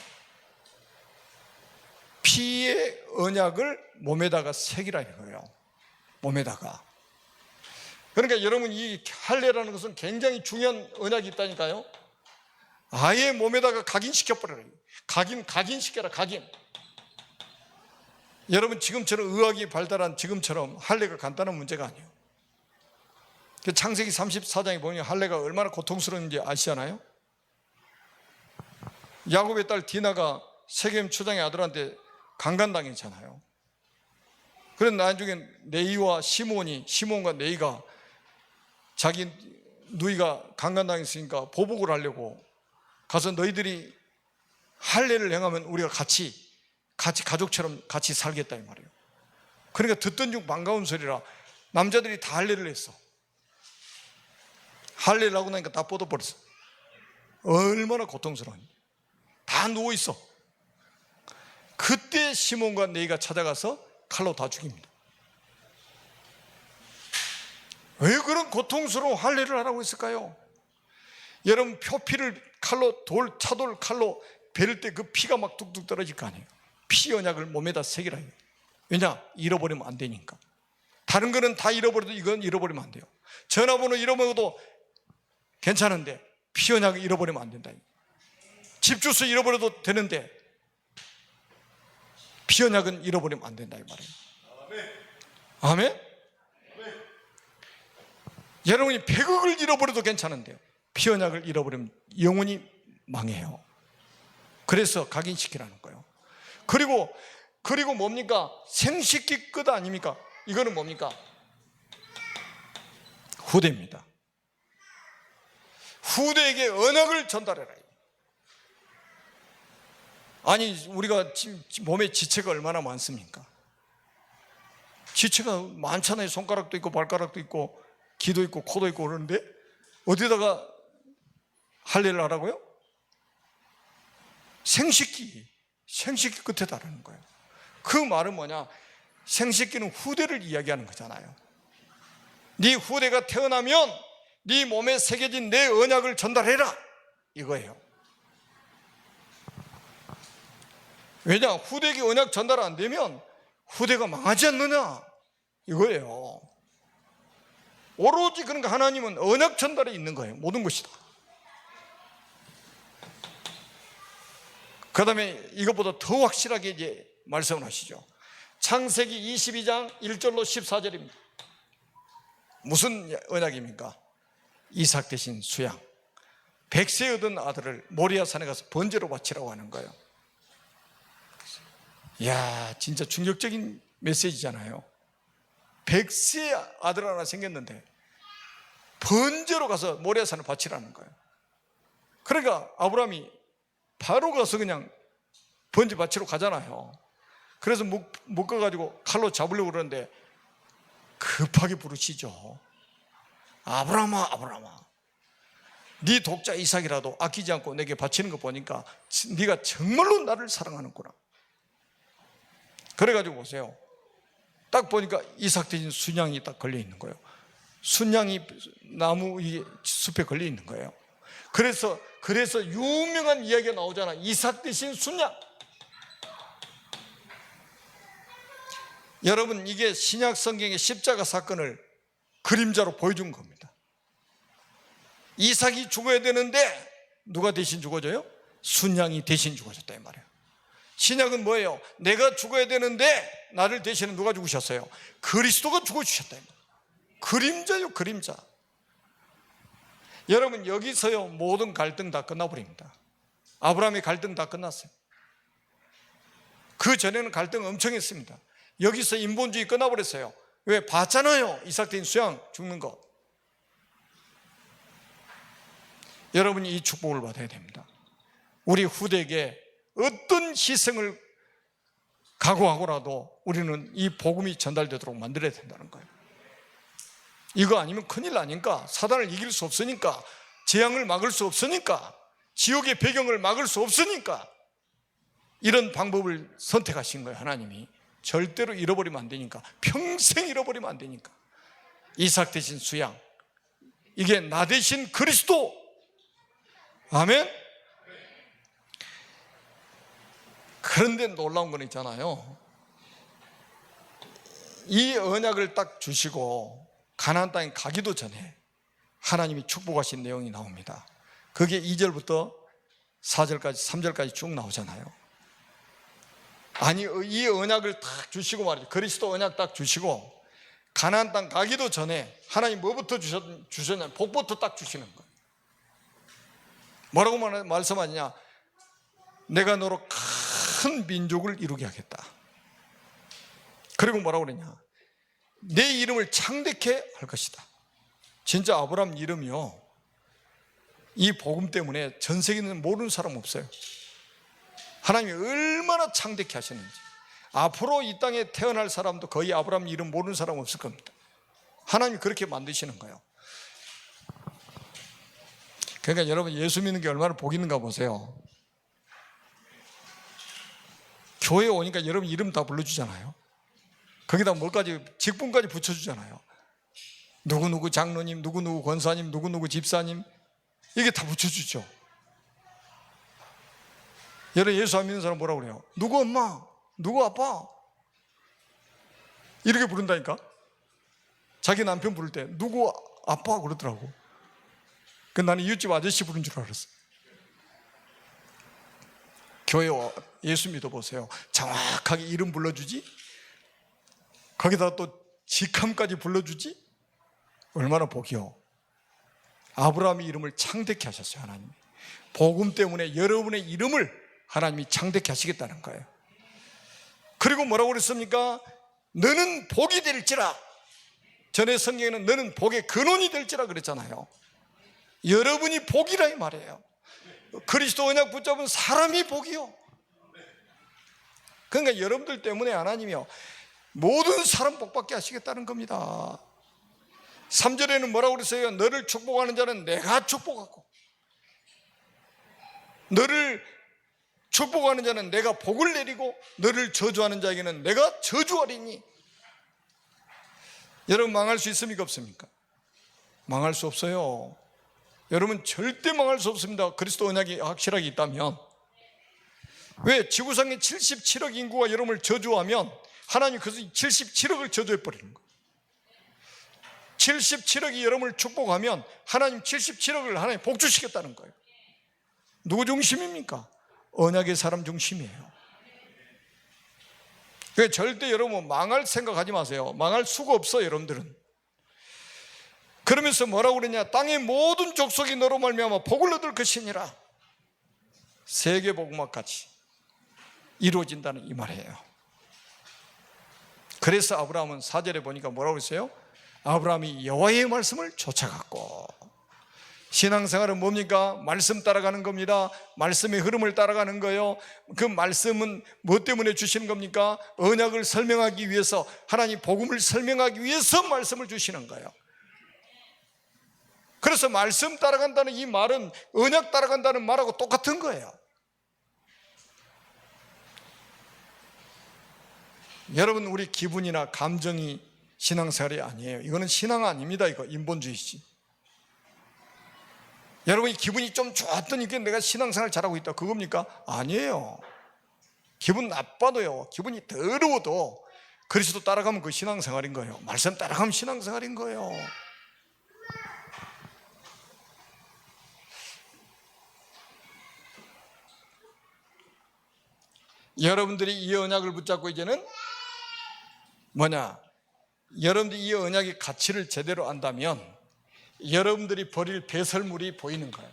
피의 언약을 몸에다가 새기라 이거예요. 몸에다가. 그러니까 여러분 이 할례라는 것은 굉장히 중요한 언약이 있다니까요. 아예 몸에다가 각인시켜버려요. 각인시켜라. 각인. 여러분 지금처럼 의학이 발달한 지금처럼 할례가 간단한 문제가 아니에요. 창세기 34장에 보면 할례가 얼마나 고통스러운지 아시잖아요. 야곱의 딸 디나가 세겜 초장의 아들한테 강간당했잖아요. 그래서 나중에 네이와 시몬과 네이가 자기 누이가 강간당했으니까 보복을 하려고 가서 너희들이 할례를 행하면 우리가 같이 가족처럼 같이 살겠다 이 말이에요. 그러니까 듣던 중 반가운 소리라 남자들이 다 할례를 했어. 할례를 하고 나니까 다 뻗어버렸어. 얼마나 고통스러운지. 다 누워있어. 그때 시몬과 네이가 찾아가서 칼로 다 죽입니다. 왜 그런 고통스러운 할례를 하라고 했을까요? 여러분 표피를 칼로 차돌 칼로 베를 때 그 피가 막 뚝뚝 떨어질 거 아니에요. 피 언약을 몸에다 새기라. 왜냐? 잃어버리면 안 되니까. 다른 거는 다 잃어버려도 이건 잃어버리면 안 돼요. 전화번호 잃어버려도 괜찮은데 피 언약을 잃어버리면 안 된다. 집 주소 잃어버려도 되는데 피 언약은 잃어버리면 안 된다 이 말이에요. 아멘? 여러분이 100억을 잃어버려도 괜찮은데요. 피 언약을 잃어버리면 영원히 망해요. 그래서 각인시키라는 거예요. 그리고 뭡니까? 생식기 끝 아닙니까? 이거는 뭡니까? 후대입니다. 후대에게 언약을 전달해라. 아니 우리가 몸에 지체가 얼마나 많습니까? 지체가 많잖아요. 손가락도 있고 발가락도 있고 귀도 있고 코도 있고 그러는데 어디다가 할례를 하라고요? 생식기 끝에 다루는 거예요. 그 말은 뭐냐? 생식기는 후대를 이야기하는 거잖아요. 네 후대가 태어나면 네 몸에 새겨진 내 언약을 전달해라. 이거예요. 왜냐? 후대에게 언약 전달 안 되면 후대가 망하지 않느냐 이거예요. 오로지 그러니까 하나님은 언약 전달에 있는 거예요. 모든 것이다. 그 다음에 이것보다 더 확실하게 이제 말씀을 하시죠. 창세기 22장 1절로 14절입니다. 무슨 언약입니까? 이삭 대신 수양, 100세 얻은 아들을 모리아 산에 가서 번제로 바치라고 하는 거예요. 이야, 진짜 충격적인 메시지잖아요. 100세 아들 하나 생겼는데 번제로 가서 모리아 산을 바치라는 거예요. 그러니까 아브라함이 바로 가서 그냥 번제 바치러 가잖아요. 그래서 묶어가지고 칼로 잡으려고 그러는데 급하게 부르시죠. 아브라함아, 아브라함아, 네 독자 이삭이라도 아끼지 않고 내게 바치는 거 보니까 네가 정말로 나를 사랑하는구나. 그래가지고 보세요. 딱 보니까 이삭 대신 순양이 딱 걸려 있는 거예요. 순양이 나무 이 숲에 걸려 있는 거예요. 그래서 유명한 이야기가 나오잖아. 이삭 대신 순양. 여러분, 이게 신약 성경의 십자가 사건을 그림자로 보여준 겁니다. 이삭이 죽어야 되는데 누가 대신 죽어져요? 순양이 대신 죽어졌다 이 말이에요. 신약은 뭐예요? 내가 죽어야 되는데 나를 대신에 누가 죽으셨어요? 그리스도가 죽어주셨다. 그림자요, 그림자. 여러분, 여기서요 모든 갈등 다 끝나버립니다. 아브라함의 갈등 다 끝났어요. 그 전에는 갈등 엄청 했습니다. 여기서 인본주의 끝나버렸어요. 왜? 봤잖아요, 이삭 대신 수양 죽는 거. 여러분이 이 축복을 받아야 됩니다. 우리 후대에게 어떤 희생을 각오하고라도 우리는 이 복음이 전달되도록 만들어야 된다는 거예요. 이거 아니면 큰일 나니까, 사단을 이길 수 없으니까, 재앙을 막을 수 없으니까, 지옥의 배경을 막을 수 없으니까 이런 방법을 선택하신 거예요. 하나님이 절대로 잃어버리면 안 되니까, 평생 잃어버리면 안 되니까. 이삭 대신 수양, 이게 나 대신 그리스도. 아멘. 그런데 놀라운 건 있잖아요. 이 언약을 딱 주시고 가나안 땅에 가기도 전에 하나님이 축복하신 내용이 나옵니다. 그게 2절부터 4절까지 3절까지 쭉 나오잖아요. 아니, 이 언약을 딱 주시고 말이죠. 그리스도 언약 딱 주시고 가나안 땅 가기도 전에 하나님 뭐부터 주셨냐면 복부터 딱 주시는 거예요. 뭐라고 말씀하느냐? 내가 너로 큰 민족을 이루게 하겠다. 그리고 뭐라고 그러냐? 내 이름을 창대케 할 것이다. 진짜 아브라함 이름이요, 이 복음 때문에 전 세계는 모르는 사람 없어요. 하나님이 얼마나 창대케 하셨는지. 앞으로 이 땅에 태어날 사람도 거의 아브라함 이름 모르는 사람 없을 겁니다. 하나님이 그렇게 만드시는 거예요. 그러니까 여러분, 예수 믿는 게 얼마나 복 있는가 보세요. 교회에 오니까 여러분 이름 다 불러주잖아요. 거기다 뭐까지, 직분까지 붙여주잖아요. 누구누구 장로님, 누구누구 권사님, 누구누구 집사님, 이게 다 붙여주죠. 여러분, 예수 안 믿는 사람 뭐라고 그래요? 누구 엄마, 누구 아빠, 이렇게 부른다니까. 자기 남편 부를 때 누구 아빠 그러더라고. 그 나는 이웃집 아저씨 부른 줄 알았어. 교회 예수 믿어보세요. 정확하게 이름 불러주지, 거기다 또 직함까지 불러주지. 얼마나 복이요. 아브라함의 이름을 창대케 하셨어요. 하나님이 복음 때문에 여러분의 이름을 하나님이 창대케 하시겠다는 거예요. 그리고 뭐라고 그랬습니까? 너는 복이 될지라. 전에 성경에는 너는 복의 근원이 될지라 그랬잖아요. 여러분이 복이라 이 말이에요. 그리스도 언약 붙잡은 사람이 복이요. 그러니까 여러분들 때문에 하나님이요 모든 사람 복받게 하시겠다는 겁니다. 3절에는 뭐라고 그랬어요? 너를 축복하는 자는 내가 축복하고, 너를 축복하는 자는 내가 복을 내리고, 너를 저주하는 자에게는 내가 저주하리니. 여러분, 망할 수 있습니까? 없습니까? 망할 수 없어요. 여러분 절대 망할 수 없습니다. 그리스도 언약이 확실하게 있다면. 왜? 지구상에 77억 인구가 여러분을 저주하면 하나님 그 77억을 저주해 버리는 거예요. 77억이 여러분을 축복하면 하나님 77억을 하나님 복주시켰다는 거예요. 누구 중심입니까? 언약의 사람 중심이에요. 그러니까 절대 여러분 망할 생각하지 마세요. 망할 수가 없어요, 여러분들은. 그러면서 뭐라고 그러냐? 땅의 모든 족속이 너로 말미암아 복을 얻을 것이니라. 세계 복음화까지 이루어진다는 이 말이에요. 그래서 아브라함은 4절에 보니까 뭐라고 했어요? 아브라함이 여호와의 말씀을 쫓아갔고. 신앙생활은 뭡니까? 말씀 따라가는 겁니다. 말씀의 흐름을 따라가는 거예요. 그 말씀은 무엇 때문에 주시는 겁니까? 언약을 설명하기 위해서, 하나님 복음을 설명하기 위해서 말씀을 주시는 거예요. 그래서 말씀 따라간다는 이 말은 언약 따라간다는 말하고 똑같은 거예요. 여러분, 우리 기분이나 감정이 신앙생활이 아니에요. 이거는 신앙 아닙니다. 이거 인본주의지. 여러분이 기분이 좀 좋았더니 내가 신앙생활 잘하고 있다, 그겁니까? 아니에요. 기분 나빠도요, 기분이 더러워도 그리스도 따라가면 그 신앙생활인 거예요. 말씀 따라가면 신앙생활인 거예요. 여러분들이 이 언약을 붙잡고 이제는 뭐냐? 여러분들이 이 언약의 가치를 제대로 안다면 여러분들이 버릴 배설물이 보이는 거예요.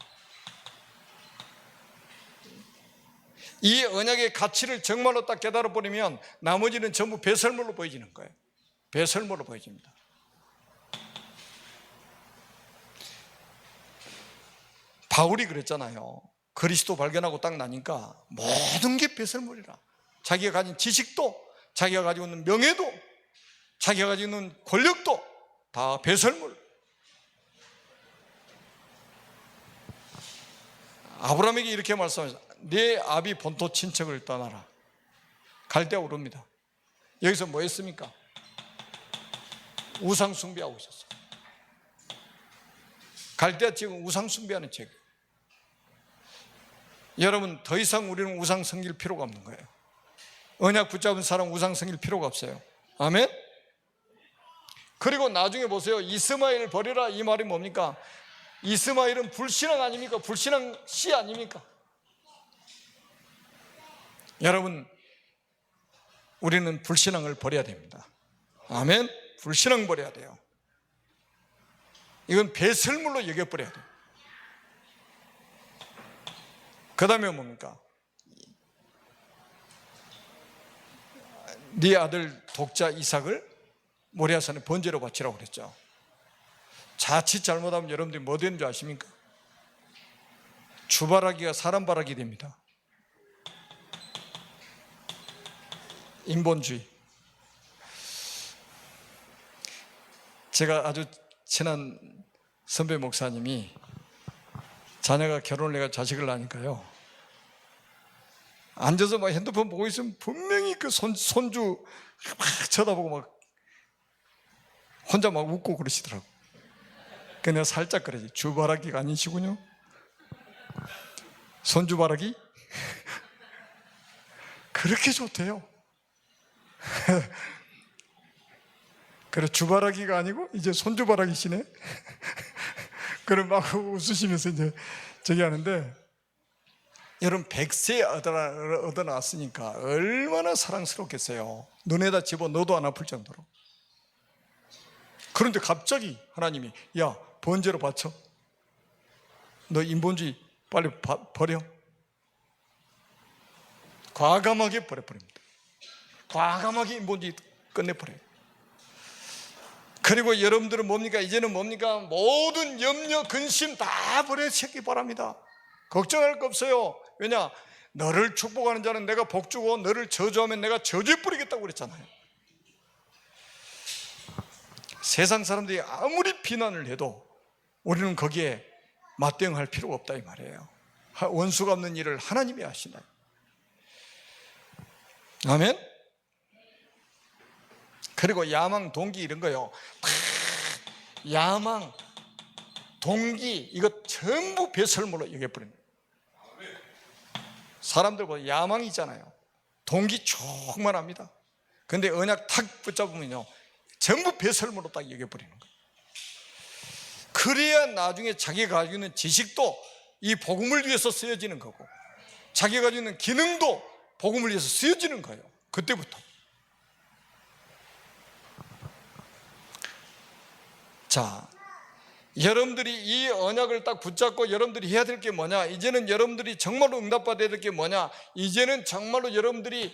이 언약의 가치를 정말로 딱 깨달아 버리면 나머지는 전부 배설물로 보여지는 거예요. 배설물로 보여집니다. 바울이 그랬잖아요. 그리스도 발견하고 딱 나니까 모든 게 배설물이라. 자기가 가진 지식도, 자기가 가지고 있는 명예도, 자기가 가지고 있는 권력도 다 배설물. 아브라함에게 이렇게 말씀하셨어요. 내 아비 본토 친척을 떠나라. 갈대아 오릅니다. 여기서 뭐 했습니까? 우상 숭배하고 있었어요. 갈대아 지금 우상 숭배하는 책. 여러분, 더 이상 우리는 우상 섬길 필요가 없는 거예요. 언약 붙잡은 사람 우상 섬길 필요가 없어요. 아멘? 그리고 나중에 보세요. 이스마엘 버리라, 이 말이 뭡니까? 이스마엘은 불신앙 아닙니까? 불신앙 씨 아닙니까? 여러분, 우리는 불신앙을 버려야 됩니다. 아멘? 불신앙 버려야 돼요. 이건 배설물로 여겨버려야 돼요. 그 다음에 뭡니까? 네 아들 독자 이삭을 모리아산에 번제로 바치라고 그랬죠. 자칫 잘못하면 여러분들이 뭐 되는 줄 아십니까? 주바라기가 사람 바라기 됩니다. 인본주의. 제가 아주 친한 선배 목사님이 자녀가 결혼을 해가 자식을 낳으니까요, 앉아서 막 핸드폰 보고 있으면 분명히 그 손주 막 쳐다보고 막 혼자 막 웃고 그러시더라고. 그래서 내가 살짝 그러지. 주바라기가 아니시군요. 손주바라기? 그렇게 좋대요. 그래, 주바라기가 아니고 이제 손주바라기시네. 그럼 막 웃으시면서 이제 저기 하는데, 여러분 100세 얻어 낳았으니까 얼마나 사랑스럽겠어요. 눈에다 집어 넣어도 안 아플 정도로. 그런데 갑자기 하나님이 야, 번제로 바쳐. 너 인본주의 빨리 버려. 과감하게 버려버립니다. 과감하게 인본주의 끝내버려요. 그리고 여러분들은 뭡니까? 이제는 뭡니까? 모든 염려, 근심 다 버리시기 바랍니다. 걱정할 거 없어요. 왜냐? 너를 축복하는 자는 내가 복 주고 너를 저주하면 내가 저주해 버리겠다고 그랬잖아요. 세상 사람들이 아무리 비난을 해도 우리는 거기에 맞대응할 필요가 없다 이 말이에요. 원수가 없는 일을 하나님이 하시나요? 아멘? 그리고 야망, 동기 이런 거요. 야망, 동기, 이거 전부 배설물로 여겨버립니다. 사람들보다 야망이잖아요. 동기 충만합니다. 근데 언약 탁 붙잡으면요, 전부 배설물로 딱 여겨버리는 거예요. 그래야 나중에 자기가 가지고 있는 지식도 이 복음을 위해서 쓰여지는 거고, 자기가 가지고 있는 기능도 복음을 위해서 쓰여지는 거예요. 그때부터. 자, 여러분들이 이 언약을 딱 붙잡고 여러분들이 해야 될 게 뭐냐? 이제는 여러분들이 정말로 응답받아야 될 게 뭐냐? 이제는 정말로 여러분들이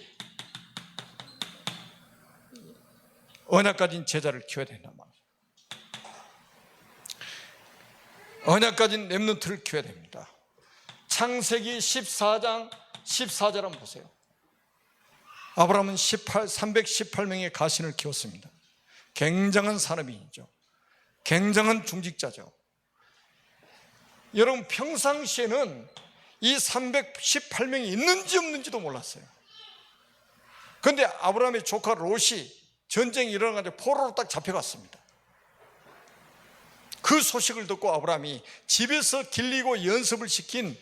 언약 가진 제자를 키워야 된단 말이에요. 언약 가진 렘넌트를 키워야 됩니다. 창세기 14장 14절 한번 보세요. 아브라함은 318명의 가신을 키웠습니다. 굉장한 사람이죠. 굉장한 중직자죠. 여러분, 평상시에는 이 318명이 있는지 없는지도 몰랐어요. 그런데 아브라함의 조카 롯이 전쟁이 일어나가지고 포로로 딱 잡혀갔습니다. 그 소식을 듣고 아브라함이 집에서 길리고 연습을 시킨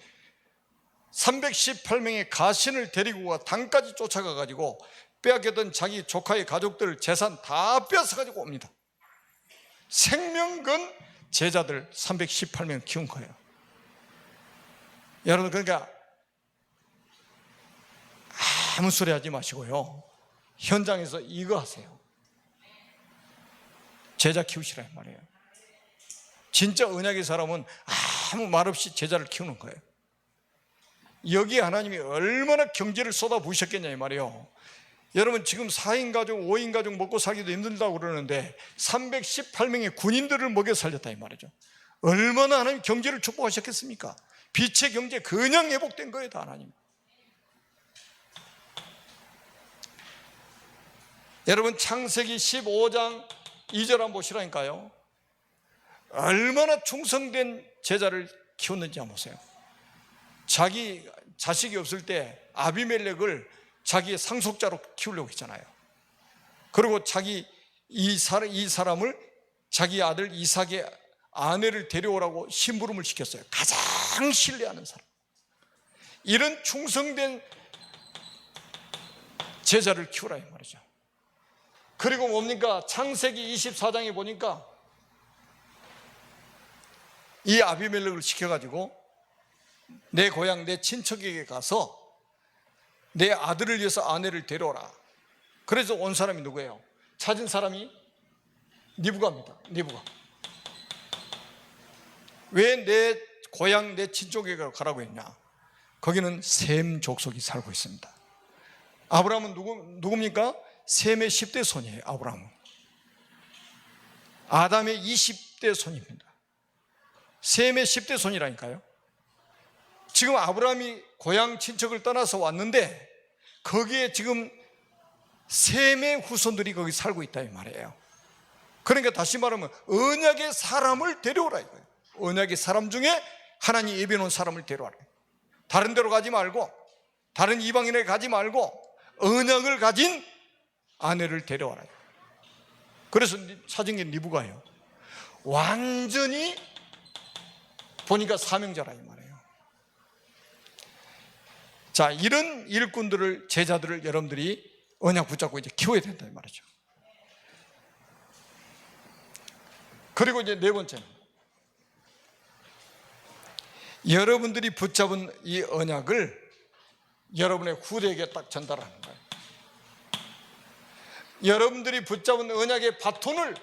318명의 가신을 데리고 가 단까지 쫓아가 가지고 빼앗겼던 자기 조카의 가족들 재산 다 빼앗아 가지고 옵니다. 생명 건 제자들 318명 키운 거예요. 여러분, 그러니까 아무 소리 하지 마시고요, 현장에서 이거 하세요. 제자 키우시란 말이에요. 진짜 언약의 사람은 아무 말 없이 제자를 키우는 거예요. 여기에 하나님이 얼마나 경제를 쏟아부으셨겠냐 이 말이에요. 여러분, 지금 4인 가족, 5인 가족 먹고 살기도 힘들다고 그러는데 318명의 군인들을 먹여 살렸다 이 말이죠. 얼마나 하나님 경제를 축복하셨겠습니까? 빛의 경제 그냥 회복된 거예요, 다 하나님. 여러분, 창세기 15장 2절 한번 보시라니까요. 얼마나 충성된 제자를 키웠는지 한번 보세요. 자기 자식이 없을 때 아비멜렉을 자기의 상속자로 키우려고 했잖아요. 그리고 이 사람을 자기 아들 이삭의 아내를 데려오라고 심부름을 시켰어요. 가장 신뢰하는 사람. 이런 충성된 제자를 키우라 이 말이죠. 그리고 뭡니까? 창세기 24장에 보니까 이 아비멜렉을 시켜가지고 내 고향 내 친척에게 가서 내 아들을 위해서 아내를 데려오라. 그래서 온 사람이 누구예요? 찾은 사람이 니브가입니다. 니브가. 왜 내 고향 내 친척에게 가라고 했냐? 거기는 셈 족속이 살고 있습니다. 아브라함은 누굽니까? 셈의 10대 손이에요. 아브라함은 아담의 20대 손입니다. 셈의 10대 손이라니까요. 지금 아브라함이 고향 친척을 떠나서 왔는데 거기에 지금 셈의 후손들이 거기 살고 있다 이 말이에요. 그러니까 다시 말하면 언약의 사람을 데려오라 이거예요. 언약의 사람 중에 하나님 예비해놓은 사람을 데려와라. 다른 데로 가지 말고, 다른 이방인에게 가지 말고 언약을 가진 아내를 데려와라. 그래서 찾은 게 니브가예요. 완전히 보니까 사명자라 이 말이에요. 자, 이런 일꾼들을, 제자들을 여러분들이 언약 붙잡고 이제 키워야 된다 이 말이죠. 그리고 이제 네 번째는 여러분들이 붙잡은 이 언약을 여러분의 후대에게 딱 전달하는 거예요. 여러분들이 붙잡은 언약의 바톤을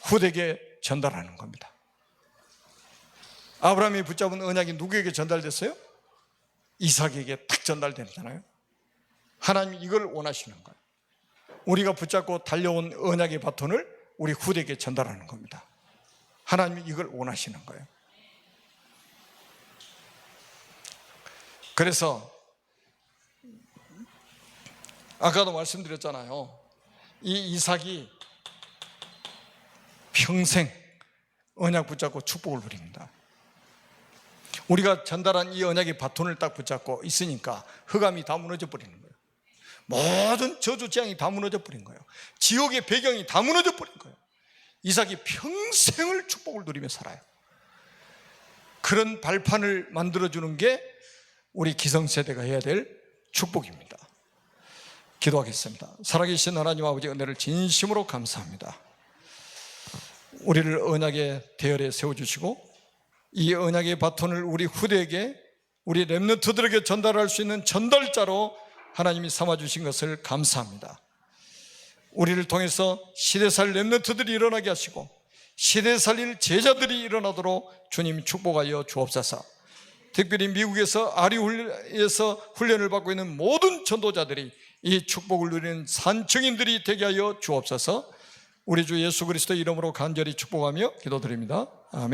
후대에게 전달하는 겁니다. 아브라함이 붙잡은 언약이 누구에게 전달됐어요? 이삭에게 딱 전달되잖아요. 하나님이 이걸 원하시는 거예요. 우리가 붙잡고 달려온 언약의 바톤을 우리 후대에게 전달하는 겁니다. 하나님이 이걸 원하시는 거예요. 그래서 아까도 말씀드렸잖아요. 이 이삭이 평생 언약 붙잡고 축복을 누립니다. 우리가 전달한 이 언약의 바톤을 딱 붙잡고 있으니까 흑암이 다 무너져 버리는 거예요. 모든 저주 재앙이 다 무너져 버린 거예요. 지옥의 배경이 다 무너져 버린 거예요. 이삭이 평생을 축복을 누리며 살아요. 그런 발판을 만들어주는 게 우리 기성세대가 해야 될 축복입니다. 기도하겠습니다. 살아계신 하나님 아버지, 은혜를 진심으로 감사합니다. 우리를 언약의 대열에 세워주시고 이 언약의 바톤을 우리 후대에게, 우리 렘넌트들에게 전달할 수 있는 전달자로 하나님이 삼아주신 것을 감사합니다. 우리를 통해서 시대살 렘넌트들이 일어나게 하시고 시대 살릴 제자들이 일어나도록 주님 축복하여 주옵소서. 특별히 미국에서 아리훈련에서 훈련을 받고 있는 모든 전도자들이 이 축복을 누리는 산증인들이 되게 하여 주옵소서. 우리 주 예수 그리스도 이름으로 간절히 축복하며 기도드립니다. 아멘.